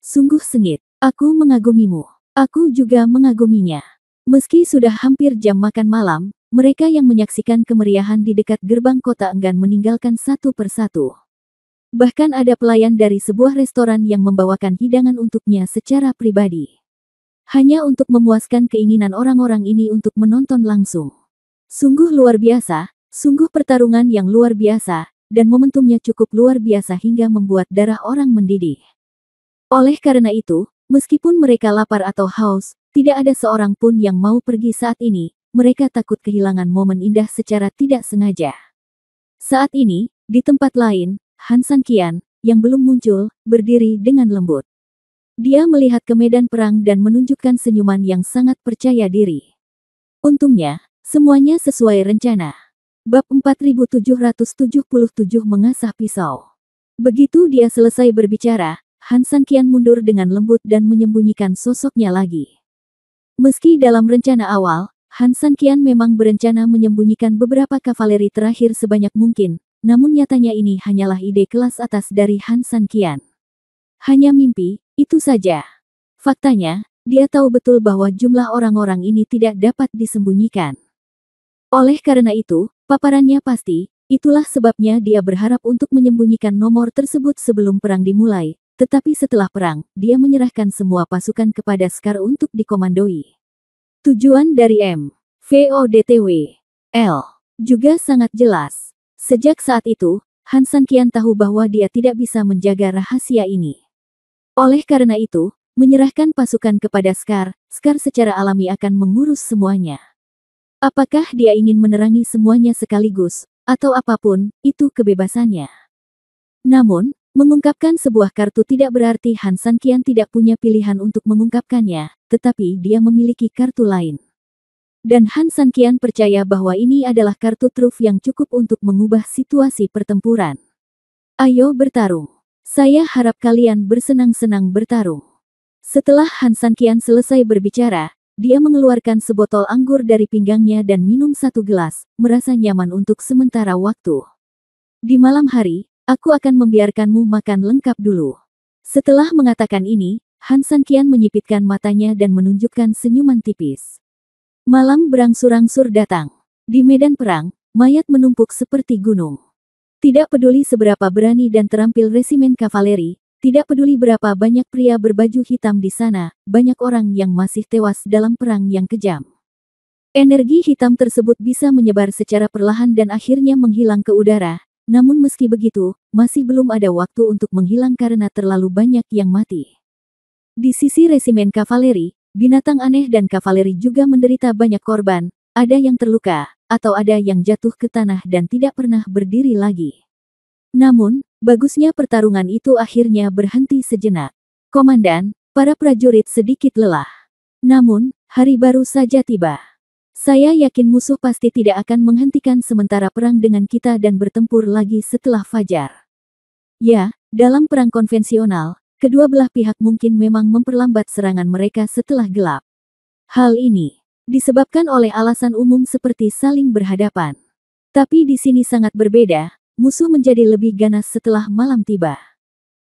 Sungguh sengit, aku mengagumimu. Aku juga mengaguminya. Meski sudah hampir jam makan malam, mereka yang menyaksikan kemeriahan di dekat gerbang kota enggan meninggalkan satu persatu. Bahkan ada pelayan dari sebuah restoran yang membawakan hidangan untuknya secara pribadi. Hanya untuk memuaskan keinginan orang-orang ini untuk menonton langsung. Sungguh luar biasa, sungguh pertarungan yang luar biasa, dan momentumnya cukup luar biasa hingga membuat darah orang mendidih. Oleh karena itu, meskipun mereka lapar atau haus, tidak ada seorang pun yang mau pergi saat ini. Mereka takut kehilangan momen indah secara tidak sengaja. Saat ini, di tempat lain, Han Sanqian, yang belum muncul, berdiri dengan lembut. Dia melihat ke medan perang dan menunjukkan senyuman yang sangat percaya diri. Untungnya, semuanya sesuai rencana. Bab 4777 mengasah pisau. Begitu dia selesai berbicara, Han Sanqian mundur dengan lembut dan menyembunyikan sosoknya lagi. Meski dalam rencana awal, Han Sanqian memang berencana menyembunyikan beberapa kavaleri terakhir sebanyak mungkin, namun nyatanya ini hanyalah ide kelas atas dari Han Sanqian. Hanya mimpi, itu saja. Faktanya, dia tahu betul bahwa jumlah orang-orang ini tidak dapat disembunyikan. Oleh karena itu, paparannya pasti, itulah sebabnya dia berharap untuk menyembunyikan nomor tersebut sebelum perang dimulai, tetapi setelah perang, dia menyerahkan semua pasukan kepada Scar untuk dikomandoi. Tujuan dari MVODTW L juga sangat jelas. Sejak saat itu, Han Sanqian tahu bahwa dia tidak bisa menjaga rahasia ini. Oleh karena itu, menyerahkan pasukan kepada Scar secara alami akan mengurus semuanya. Apakah dia ingin menerangi semuanya sekaligus, atau apapun, itu kebebasannya. Namun, mengungkapkan sebuah kartu tidak berarti Han Sanqian tidak punya pilihan untuk mengungkapkannya, tetapi dia memiliki kartu lain. Dan Han Sanqian percaya bahwa ini adalah kartu truf yang cukup untuk mengubah situasi pertempuran. Ayo bertarung. Saya harap kalian bersenang-senang bertarung. Setelah Han Sanqian selesai berbicara, dia mengeluarkan sebotol anggur dari pinggangnya dan minum satu gelas, merasa nyaman untuk sementara waktu. Di malam hari, aku akan membiarkanmu makan lengkap dulu. Setelah mengatakan ini, Han Sanqian menyipitkan matanya dan menunjukkan senyuman tipis. Malam berangsur-angsur datang. Di medan perang, mayat menumpuk seperti gunung. Tidak peduli seberapa berani dan terampil resimen kavaleri, tidak peduli berapa banyak pria berbaju hitam di sana, banyak orang yang masih tewas dalam perang yang kejam. Energi hitam tersebut bisa menyebar secara perlahan dan akhirnya menghilang ke udara. Namun meski begitu, masih belum ada waktu untuk menghilang karena terlalu banyak yang mati. Di sisi resimen kavaleri, binatang aneh dan kavaleri juga menderita banyak korban, ada yang terluka, atau ada yang jatuh ke tanah dan tidak pernah berdiri lagi. Namun, bagusnya pertarungan itu akhirnya berhenti sejenak. Komandan, para prajurit sedikit lelah. Namun, hari baru saja tiba. Saya yakin musuh pasti tidak akan menghentikan sementara perang dengan kita dan bertempur lagi setelah fajar. Ya, dalam perang konvensional, kedua belah pihak mungkin memang memperlambat serangan mereka setelah gelap. Hal ini disebabkan oleh alasan umum seperti saling berhadapan. Tapi di sini sangat berbeda, musuh menjadi lebih ganas setelah malam tiba.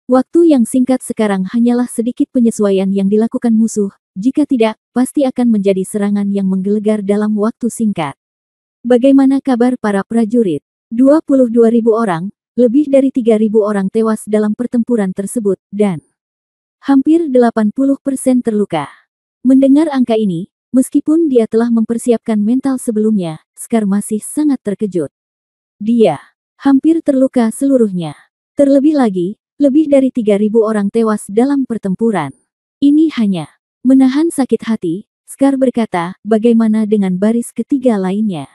Waktu yang singkat sekarang hanyalah sedikit penyesuaian yang dilakukan musuh, jika tidak, pasti akan menjadi serangan yang menggelegar dalam waktu singkat. Bagaimana kabar para prajurit? 22.000 orang, lebih dari 3.000 orang tewas dalam pertempuran tersebut, dan hampir 80% terluka. Mendengar angka ini, meskipun dia telah mempersiapkan mental sebelumnya, Scar masih sangat terkejut. Dia hampir terluka seluruhnya. Terlebih lagi, lebih dari 3.000 orang tewas dalam pertempuran. Ini hanya menahan sakit hati. Scar berkata, bagaimana dengan baris ketiga lainnya?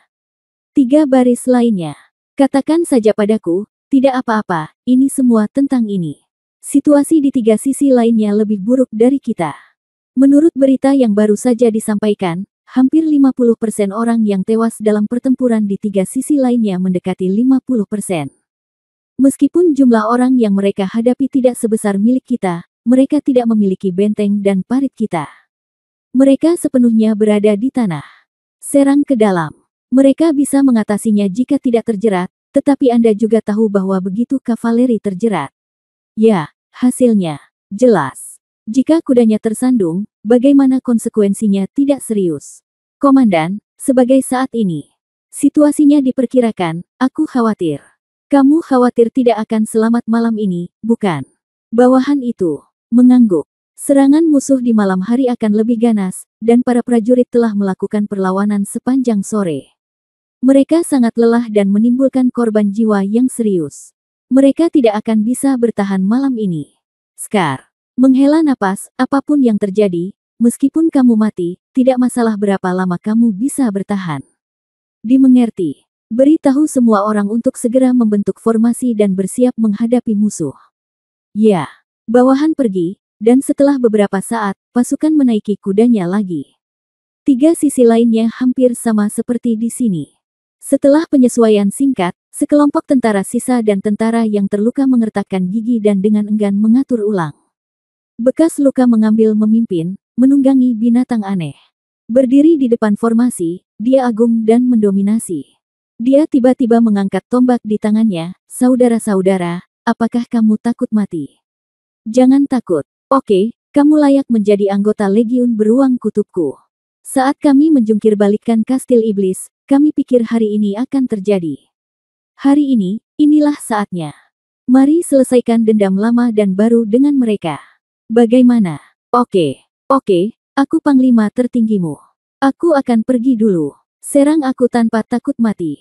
3 baris lainnya. Katakan saja padaku, tidak apa-apa, ini semua tentang ini. Situasi di 3 sisi lainnya lebih buruk dari kita. Menurut berita yang baru saja disampaikan, hampir 50% orang yang tewas dalam pertempuran di 3 sisi lainnya mendekati 50%. Meskipun jumlah orang yang mereka hadapi tidak sebesar milik kita, mereka tidak memiliki benteng dan parit kita. Mereka sepenuhnya berada di tanah. Serang ke dalam. Mereka bisa mengatasinya jika tidak terjerat, tetapi Anda juga tahu bahwa begitu kavaleri terjerat. Ya, hasilnya jelas. Jika kudanya tersandung, bagaimana konsekuensinya tidak serius? Komandan, sebagai saat ini, situasinya diperkirakan, aku khawatir. Kamu khawatir tidak akan selamat malam ini, bukan? Bawahan itu mengangguk. Serangan musuh di malam hari akan lebih ganas, dan para prajurit telah melakukan perlawanan sepanjang sore. Mereka sangat lelah dan menimbulkan korban jiwa yang serius. Mereka tidak akan bisa bertahan malam ini. Scar menghela napas, apapun yang terjadi, meskipun kamu mati, tidak masalah berapa lama kamu bisa bertahan. Dimengerti. Beritahu semua orang untuk segera membentuk formasi dan bersiap menghadapi musuh. Ya. Bawahan pergi, dan setelah beberapa saat, pasukan menaiki kudanya lagi. 3 sisi lainnya hampir sama seperti di sini. Setelah penyesuaian singkat, sekelompok tentara sisa dan tentara yang terluka mengertakkan gigi dan dengan enggan mengatur ulang. Bekas luka mengambil memimpin, menunggangi binatang aneh. Berdiri di depan formasi, dia agung dan mendominasi. Dia tiba-tiba mengangkat tombak di tangannya, saudara-saudara, apakah kamu takut mati? Jangan takut. Oke, kamu layak menjadi anggota Legiun Beruang Kutubku. Saat kami menjungkir balikkan Kastil Iblis, kami pikir hari ini akan terjadi. Hari ini, inilah saatnya. Mari selesaikan dendam lama dan baru dengan mereka. Bagaimana? Oke, aku panglima tertinggimu. Aku akan pergi dulu. Serang aku tanpa takut mati.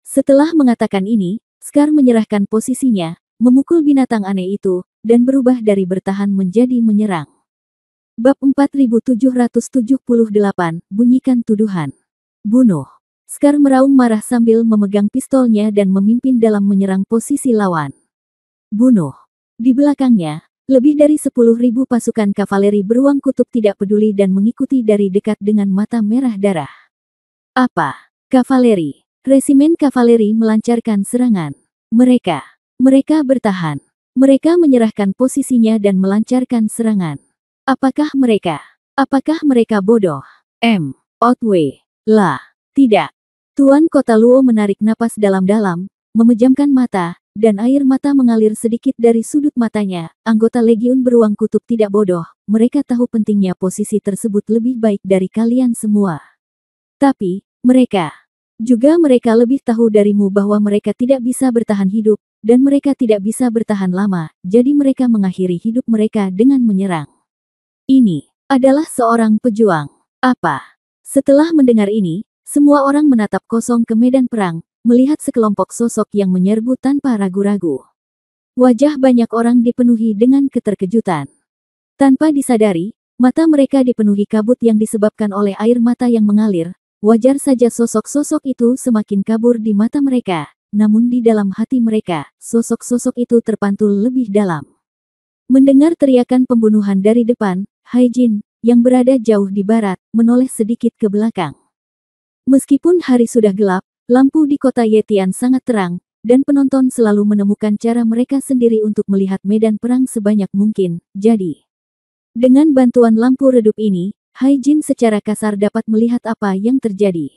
Setelah mengatakan ini, Scar menyerahkan posisinya, memukul binatang aneh itu, dan berubah dari bertahan menjadi menyerang. Bab 4778, bunyikan tuduhan. Bunuh. Scar meraung marah sambil memegang pistolnya dan memimpin dalam menyerang posisi lawan. Bunuh. Di belakangnya, lebih dari 10.000 pasukan kavaleri beruang kutub tidak peduli dan mengikuti dari dekat dengan mata merah darah. Apa? Kavaleri. Resimen kavaleri melancarkan serangan. Mereka bertahan. Mereka menyerahkan posisinya dan melancarkan serangan. Apakah mereka bodoh? Otway. Lah. Tidak. Tuan Kota Luo menarik napas dalam-dalam, memejamkan mata, dan air mata mengalir sedikit dari sudut matanya. Anggota Legiun Beruang Kutub tidak bodoh, mereka tahu pentingnya posisi tersebut lebih baik dari kalian semua. Tapi, mereka lebih tahu darimu bahwa mereka tidak bisa bertahan hidup, dan mereka tidak bisa bertahan lama, jadi mereka mengakhiri hidup mereka dengan menyerang. Ini adalah seorang pejuang. Apa? Setelah mendengar ini, semua orang menatap kosong ke medan perang, melihat sekelompok sosok yang menyerbu tanpa ragu-ragu. Wajah banyak orang dipenuhi dengan keterkejutan. Tanpa disadari, mata mereka dipenuhi kabut yang disebabkan oleh air mata yang mengalir. Wajar saja sosok-sosok itu semakin kabur di mata mereka, namun di dalam hati mereka, sosok-sosok itu terpantul lebih dalam. Mendengar teriakan pembunuhan dari depan, Haijin, yang berada jauh di barat, menoleh sedikit ke belakang. Meskipun hari sudah gelap, lampu di kota Yetian sangat terang, dan penonton selalu menemukan cara mereka sendiri untuk melihat medan perang sebanyak mungkin. Jadi, dengan bantuan lampu redup ini, Haijin secara kasar dapat melihat apa yang terjadi.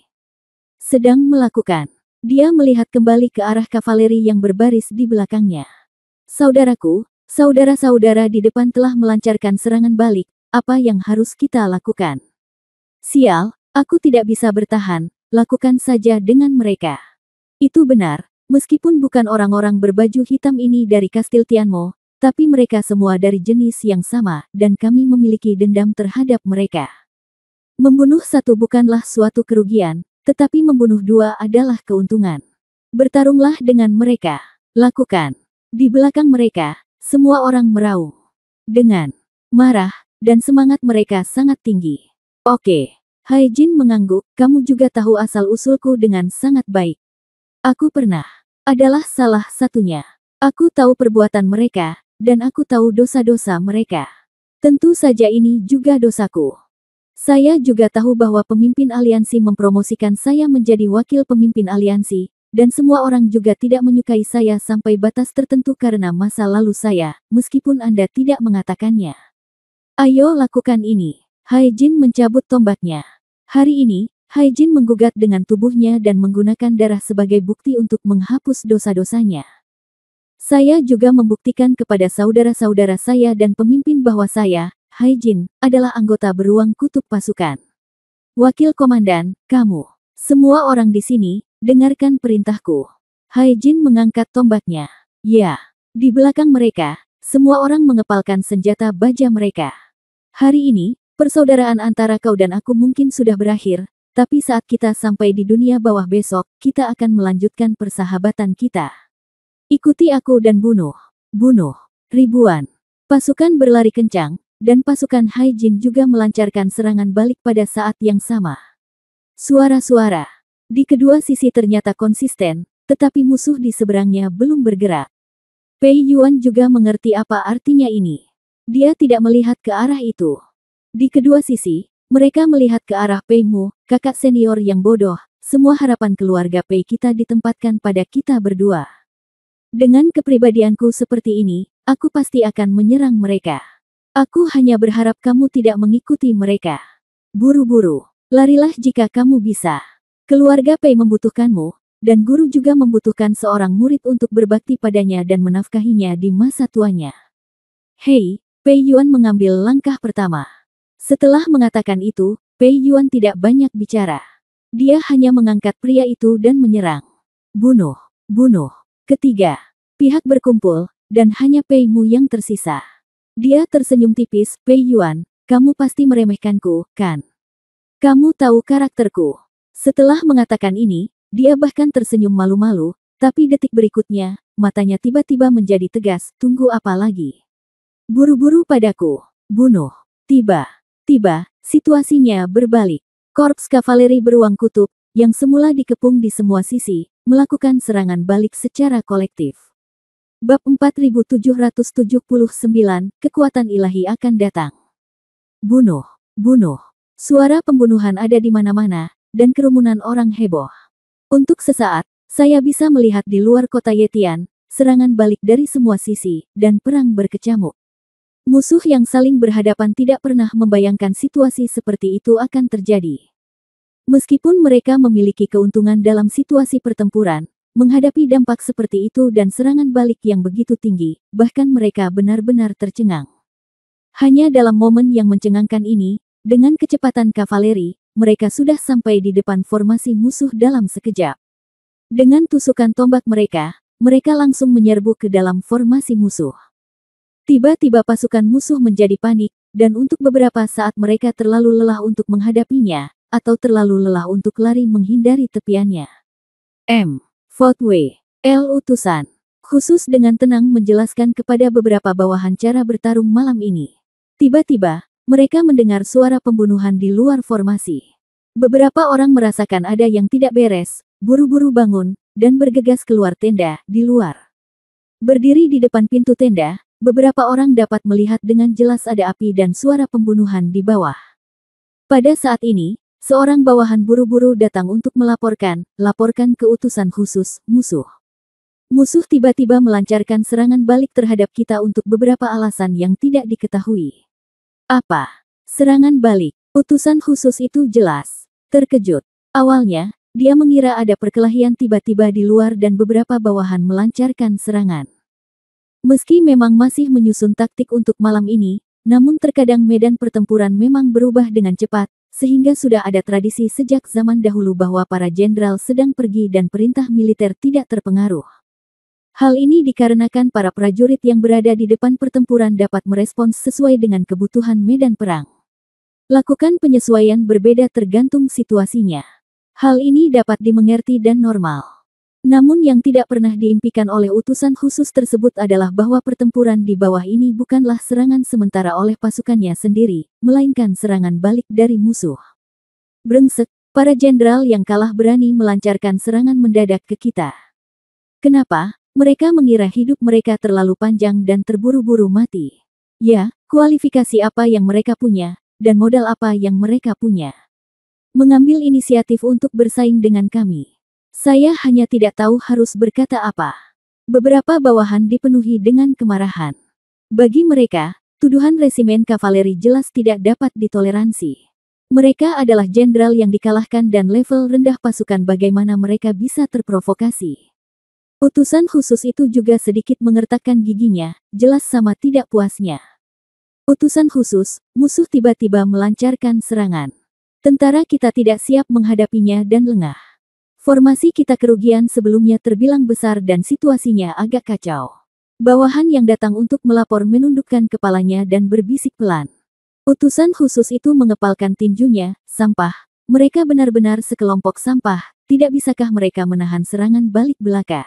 Sedang melakukan. Dia melihat kembali ke arah kavaleri yang berbaris di belakangnya. Saudaraku, saudara-saudara di depan telah melancarkan serangan balik, apa yang harus kita lakukan? Sial, aku tidak bisa bertahan, lakukan saja dengan mereka. Itu benar, meskipun bukan orang-orang berbaju hitam ini dari Kastil Tianmo, tapi mereka semua dari jenis yang sama, dan kami memiliki dendam terhadap mereka. Membunuh satu bukanlah suatu kerugian, tetapi membunuh dua adalah keuntungan. Bertarunglah dengan mereka. Lakukan. Di belakang mereka, semua orang meraung. Dengan marah, dan semangat mereka sangat tinggi. Oke. Hai Jin mengangguk, kamu juga tahu asal-usulku dengan sangat baik. Aku pernah adalah salah satunya. Aku tahu perbuatan mereka, dan aku tahu dosa-dosa mereka. Tentu saja ini juga dosaku. Saya juga tahu bahwa pemimpin aliansi mempromosikan saya menjadi wakil pemimpin aliansi, dan semua orang juga tidak menyukai saya sampai batas tertentu karena masa lalu saya, meskipun Anda tidak mengatakannya. Ayo lakukan ini. Hai Jin mencabut tombaknya. Hari ini, Hai Jin menggugat dengan tubuhnya dan menggunakan darah sebagai bukti untuk menghapus dosa-dosanya. Saya juga membuktikan kepada saudara-saudara saya dan pemimpin bahwa saya, Hai Jin, adalah anggota beruang kutub pasukan. Wakil komandan, kamu, semua orang di sini, dengarkan perintahku. Hai Jin mengangkat tombaknya. Ya, di belakang mereka, semua orang mengepalkan senjata baja mereka. Hari ini, persaudaraan antara kau dan aku mungkin sudah berakhir, tapi saat kita sampai di dunia bawah besok, kita akan melanjutkan persahabatan kita. Ikuti aku dan bunuh. Bunuh. Ribuan pasukan berlari kencang, dan pasukan Hai Jin juga melancarkan serangan balik pada saat yang sama. Suara-suara di kedua sisi ternyata konsisten, tetapi musuh di seberangnya belum bergerak. Pei Yuan juga mengerti apa artinya ini. Dia tidak melihat ke arah itu. Di kedua sisi, mereka melihat ke arah Pei Mu, kakak senior yang bodoh. Semua harapan keluarga Pei kita ditempatkan pada kita berdua. Dengan kepribadianku seperti ini, aku pasti akan menyerang mereka. Aku hanya berharap kamu tidak mengikuti mereka. Buru-buru, larilah jika kamu bisa. Keluarga Pei membutuhkanmu, dan guru juga membutuhkan seorang murid untuk berbakti padanya dan menafkahinya di masa tuanya. Hei, Pei Yuan mengambil langkah pertama. Setelah mengatakan itu, Pei Yuan tidak banyak bicara. Dia hanya mengangkat pria itu dan menyerang. Bunuh, bunuh. Ketiga pihak berkumpul, dan hanya Pei Mu yang tersisa. Dia tersenyum tipis. Pei Yuan, kamu pasti meremehkanku, kan? Kamu tahu karakterku. Setelah mengatakan ini, dia bahkan tersenyum malu-malu, tapi detik berikutnya, matanya tiba-tiba menjadi tegas. Tunggu apa lagi? Buru-buru padaku. Bunuh. Tiba-tiba, situasinya berbalik. Korps kavaleri beruang kutub, yang semula dikepung di semua sisi, melakukan serangan balik secara kolektif. Bab 4779, Kekuatan Ilahi akan datang. Bunuh. Bunuh. Suara pembunuhan ada di mana-mana, dan kerumunan orang heboh. Untuk sesaat, saya bisa melihat di luar kota Yetian, serangan balik dari semua sisi, dan perang berkecamuk. Musuh yang saling berhadapan tidak pernah membayangkan situasi seperti itu akan terjadi. Meskipun mereka memiliki keuntungan dalam situasi pertempuran, menghadapi dampak seperti itu dan serangan balik yang begitu tinggi, bahkan mereka benar-benar tercengang. Hanya dalam momen yang mencengangkan ini, dengan kecepatan kavaleri, mereka sudah sampai di depan formasi musuh dalam sekejap. Dengan tusukan tombak mereka langsung menyerbu ke dalam formasi musuh. Tiba-tiba pasukan musuh menjadi panik, dan untuk beberapa saat mereka terlalu lelah untuk menghadapinya, atau terlalu lelah untuk lari menghindari tepiannya. Fotway, L. Utusan, khusus dengan tenang menjelaskan kepada beberapa bawahan cara bertarung malam ini. Tiba-tiba, mereka mendengar suara pembunuhan di luar formasi. Beberapa orang merasakan ada yang tidak beres, buru-buru bangun, dan bergegas keluar tenda, di luar. Berdiri di depan pintu tenda, beberapa orang dapat melihat dengan jelas ada api dan suara pembunuhan di bawah. Pada saat ini, seorang bawahan buru-buru datang untuk laporkan ke utusan khusus, musuh. Musuh tiba-tiba melancarkan serangan balik terhadap kita untuk beberapa alasan yang tidak diketahui. Apa? Serangan balik. Utusan khusus itu jelas terkejut. Awalnya, dia mengira ada perkelahian tiba-tiba di luar dan beberapa bawahan melancarkan serangan. Meski memang masih menyusun taktik untuk malam ini, namun terkadang medan pertempuran memang berubah dengan cepat, sehingga sudah ada tradisi sejak zaman dahulu bahwa para jenderal sedang pergi dan perintah militer tidak terpengaruh. Hal ini dikarenakan para prajurit yang berada di depan pertempuran dapat merespons sesuai dengan kebutuhan medan perang. Lakukan penyesuaian berbeda tergantung situasinya. Hal ini dapat dimengerti dan normal. Namun yang tidak pernah diimpikan oleh utusan khusus tersebut adalah bahwa pertempuran di bawah ini bukanlah serangan sementara oleh pasukannya sendiri, melainkan serangan balik dari musuh. Brengsek, para jenderal yang kalah berani melancarkan serangan mendadak ke kita. Kenapa? Mereka mengira hidup mereka terlalu panjang dan terburu-buru mati. Ya, kualifikasi apa yang mereka punya, dan modal apa yang mereka punya. Mengambil inisiatif untuk bersaing dengan kami. Saya hanya tidak tahu harus berkata apa. Beberapa bawahan dipenuhi dengan kemarahan. Bagi mereka, tuduhan resimen kavaleri jelas tidak dapat ditoleransi. Mereka adalah jenderal yang dikalahkan dan level rendah pasukan, bagaimana mereka bisa terprovokasi. Utusan khusus itu juga sedikit mengertakkan giginya, jelas sama tidak puasnya. Utusan khusus, musuh tiba-tiba melancarkan serangan. Tentara kita tidak siap menghadapinya dan lengah. Formasi kita kerugian sebelumnya terbilang besar dan situasinya agak kacau. Bawahan yang datang untuk melapor menundukkan kepalanya dan berbisik pelan. Utusan khusus itu mengepalkan tinjunya, sampah. Mereka benar-benar sekelompok sampah, tidak bisakah mereka menahan serangan balik belaka?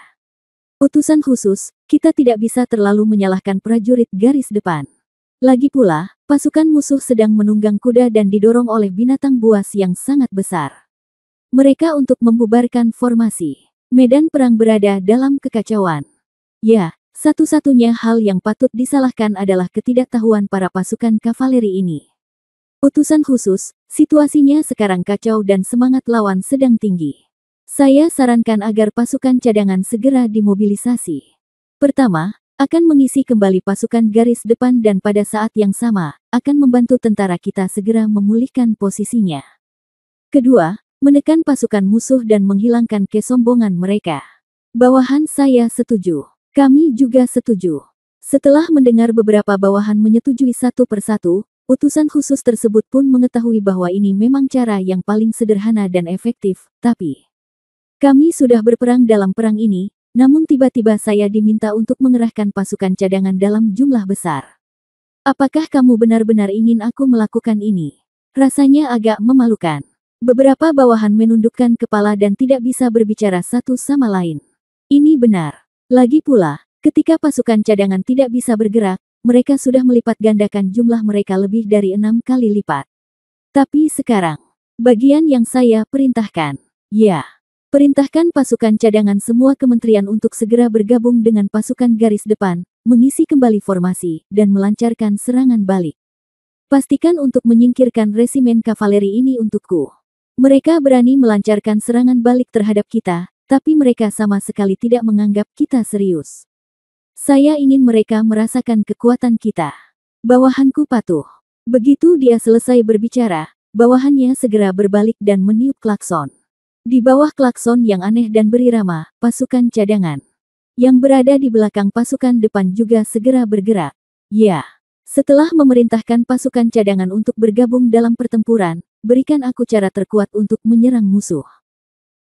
Utusan khusus, kita tidak bisa terlalu menyalahkan prajurit garis depan. Lagi pula, pasukan musuh sedang menunggang kuda dan didorong oleh binatang buas yang sangat besar. Mereka untuk membubarkan formasi. Medan perang berada dalam kekacauan. Ya, satu-satunya hal yang patut disalahkan adalah ketidaktahuan para pasukan kavaleri ini. Utusan khusus, situasinya sekarang kacau dan semangat lawan sedang tinggi. Saya sarankan agar pasukan cadangan segera dimobilisasi. Pertama, akan mengisi kembali pasukan garis depan dan pada saat yang sama, akan membantu tentara kita segera memulihkan posisinya. Kedua, menekan pasukan musuh dan menghilangkan kesombongan mereka. Bawahan saya setuju. Kami juga setuju. Setelah mendengar beberapa bawahan menyetujui satu persatu, utusan khusus tersebut pun mengetahui bahwa ini memang cara yang paling sederhana dan efektif, tapi kami sudah berperang dalam perang ini. Namun tiba-tiba saya diminta untuk mengerahkan pasukan cadangan dalam jumlah besar. Apakah kamu benar-benar ingin aku melakukan ini? Rasanya agak memalukan. Beberapa bawahan menundukkan kepala dan tidak bisa berbicara satu sama lain. Ini benar. Lagi pula, ketika pasukan cadangan tidak bisa bergerak, mereka sudah melipat gandakan jumlah mereka lebih dari 6 kali lipat. Tapi sekarang, bagian yang saya perintahkan, ya. Perintahkan pasukan cadangan semua kementerian untuk segera bergabung dengan pasukan garis depan, mengisi kembali formasi, dan melancarkan serangan balik. Pastikan untuk menyingkirkan resimen kavaleri ini untukku. Mereka berani melancarkan serangan balik terhadap kita, tapi mereka sama sekali tidak menganggap kita serius. Saya ingin mereka merasakan kekuatan kita. Bawahanku patuh. Begitu dia selesai berbicara, bawahannya segera berbalik dan meniup klakson. Di bawah klakson yang aneh dan berirama, pasukan cadangan yang berada di belakang pasukan depan juga segera bergerak. Ya, setelah memerintahkan pasukan cadangan untuk bergabung dalam pertempuran, berikan aku cara terkuat untuk menyerang musuh.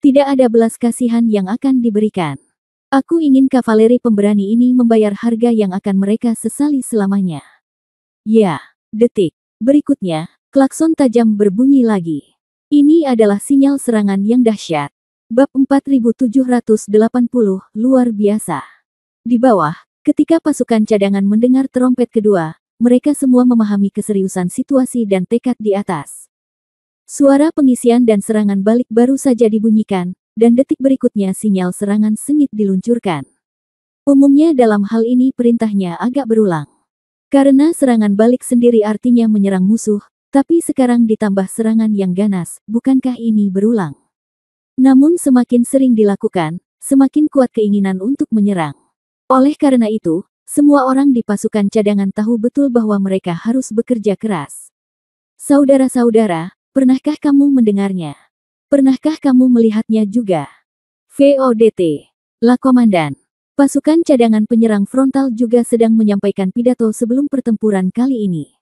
Tidak ada belas kasihan yang akan diberikan. Aku ingin kavaleri pemberani ini membayar harga yang akan mereka sesali selamanya. Ya, detik berikutnya, klakson tajam berbunyi lagi. Ini adalah sinyal serangan yang dahsyat. Bab 4780, luar biasa. Di bawah, ketika pasukan cadangan mendengar terompet kedua, mereka semua memahami keseriusan situasi dan tekad di atas. Suara pengisian dan serangan balik baru saja dibunyikan, dan detik berikutnya sinyal serangan sengit diluncurkan. Umumnya dalam hal ini perintahnya agak berulang. Karena serangan balik sendiri artinya menyerang musuh, tapi sekarang ditambah serangan yang ganas, bukankah ini berulang? Namun semakin sering dilakukan, semakin kuat keinginan untuk menyerang. Oleh karena itu, semua orang di pasukan cadangan tahu betul bahwa mereka harus bekerja keras. Saudara-saudara, pernahkah kamu mendengarnya? Pernahkah kamu melihatnya juga? VODT. La Komandan. Pasukan cadangan penyerang frontal juga sedang menyampaikan pidato sebelum pertempuran kali ini.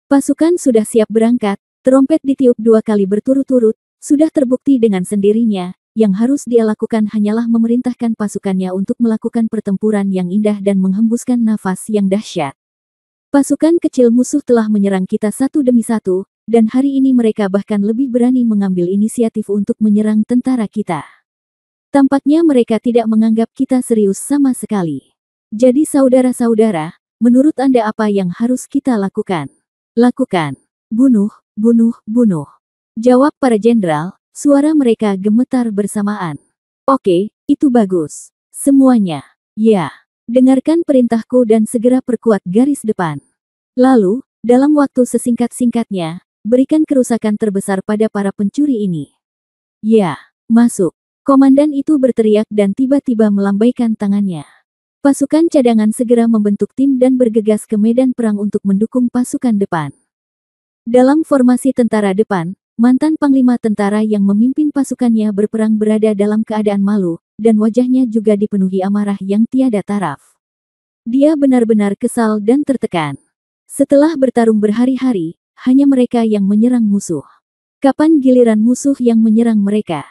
Pasukan sudah siap berangkat, Terompet ditiup 2 kali berturut-turut, sudah terbukti dengan sendirinya, yang harus dia lakukan hanyalah memerintahkan pasukannya untuk melakukan pertempuran yang indah dan menghembuskan nafas yang dahsyat. Pasukan kecil musuh telah menyerang kita satu demi satu, dan hari ini mereka bahkan lebih berani mengambil inisiatif untuk menyerang tentara kita. Tampaknya mereka tidak menganggap kita serius sama sekali. Jadi saudara-saudara, menurut Anda apa yang harus kita lakukan? Lakukan. Bunuh, bunuh, bunuh. Jawab para jenderal, suara mereka gemetar bersamaan. Oke, itu bagus. Semuanya. Ya. Dengarkan perintahku dan segera perkuat garis depan. Lalu, dalam waktu sesingkat-singkatnya, berikan kerusakan terbesar pada para pencuri ini. Ya, masuk. Komandan itu berteriak dan tiba-tiba melambaikan tangannya. Pasukan cadangan segera membentuk tim dan bergegas ke medan perang untuk mendukung pasukan depan. Dalam formasi tentara depan, mantan panglima tentara yang memimpin pasukannya berperang berada dalam keadaan malu, dan wajahnya juga dipenuhi amarah yang tiada taraf. Dia benar-benar kesal dan tertekan. Setelah bertarung berhari-hari, hanya mereka yang menyerang musuh. Kapan giliran musuh yang menyerang mereka?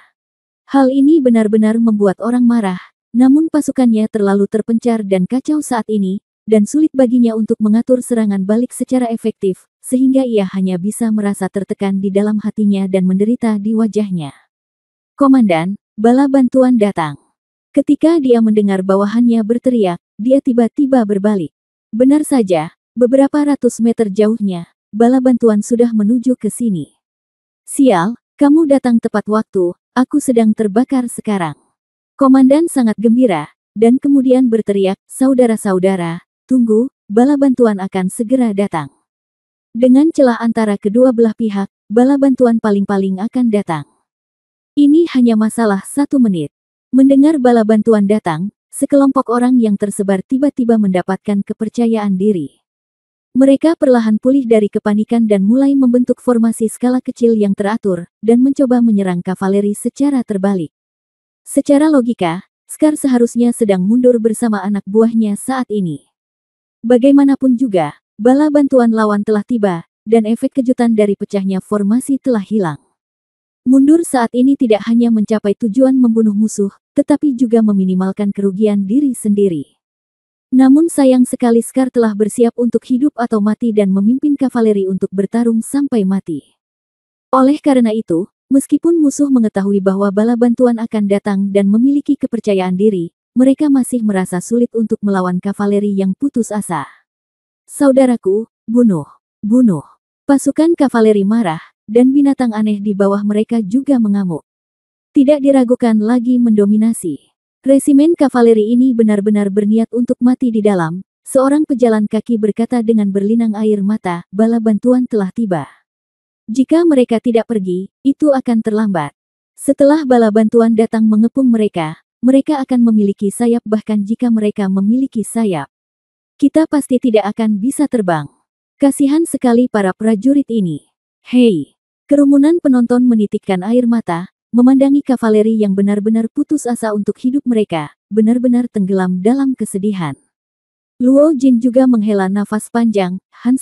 Hal ini benar-benar membuat orang marah, namun pasukannya terlalu terpencar dan kacau saat ini, dan sulit baginya untuk mengatur serangan balik secara efektif, sehingga ia hanya bisa merasa tertekan di dalam hatinya dan menderita di wajahnya. Komandan, bala bantuan datang. Ketika dia mendengar bawahannya berteriak, dia tiba-tiba berbalik. Benar saja, beberapa ratus meter jauhnya, bala bantuan sudah menuju ke sini. Sial, kamu datang tepat waktu, aku sedang terbakar sekarang. Komandan sangat gembira, dan kemudian berteriak, saudara-saudara, tunggu, bala bantuan akan segera datang. Dengan celah antara kedua belah pihak, bala bantuan paling-paling akan datang. Ini hanya masalah 1 menit. Mendengar bala bantuan datang, sekelompok orang yang tersebar tiba-tiba mendapatkan kepercayaan diri. Mereka perlahan pulih dari kepanikan dan mulai membentuk formasi skala kecil yang teratur, dan mencoba menyerang kavaleri secara terbalik. Secara logika, Scar seharusnya sedang mundur bersama anak buahnya saat ini. Bagaimanapun juga, bala bantuan lawan telah tiba, dan efek kejutan dari pecahnya formasi telah hilang. Mundur saat ini tidak hanya mencapai tujuan membunuh musuh, tetapi juga meminimalkan kerugian diri sendiri. Namun sayang sekali Scar telah bersiap untuk hidup atau mati dan memimpin kavaleri untuk bertarung sampai mati. Oleh karena itu, meskipun musuh mengetahui bahwa bala bantuan akan datang dan memiliki kepercayaan diri, mereka masih merasa sulit untuk melawan kavaleri yang putus asa. Saudaraku, bunuh, bunuh. Pasukan kavaleri marah, dan binatang aneh di bawah mereka juga mengamuk. Tidak diragukan lagi mendominasi. Resimen kavaleri ini benar-benar berniat untuk mati di dalam. Seorang pejalan kaki berkata dengan berlinang air mata, bala bantuan telah tiba. Jika mereka tidak pergi, itu akan terlambat. Setelah bala bantuan datang mengepung mereka, mereka akan memiliki sayap bahkan jika mereka memiliki sayap. Kita pasti tidak akan bisa terbang. Kasihan sekali para prajurit ini. Hei! Kerumunan penonton menitikkan air mata, memandangi kavaleri yang benar-benar putus asa untuk hidup mereka, benar-benar tenggelam dalam kesedihan. Luo Jin juga menghela nafas panjang, Han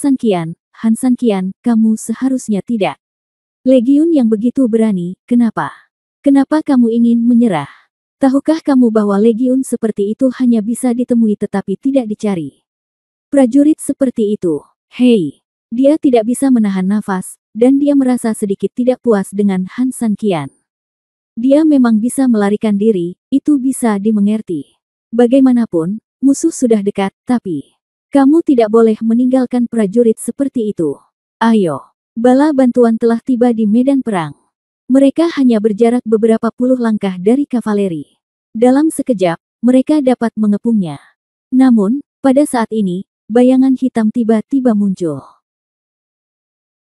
Sanqian, kamu seharusnya tidak. Legiun yang begitu berani, kenapa? Kenapa kamu ingin menyerah? Tahukah kamu bahwa legiun seperti itu hanya bisa ditemui tetapi tidak dicari? Prajurit seperti itu, hei, dia tidak bisa menahan nafas, dan dia merasa sedikit tidak puas dengan Han Sanqian. Dia memang bisa melarikan diri, itu bisa dimengerti. Bagaimanapun, musuh sudah dekat, tapi kamu tidak boleh meninggalkan prajurit seperti itu. Ayo, bala bantuan telah tiba di medan perang. Mereka hanya berjarak beberapa puluh langkah dari kavaleri. Dalam sekejap, mereka dapat mengepungnya. Namun, pada saat ini, bayangan hitam tiba-tiba muncul.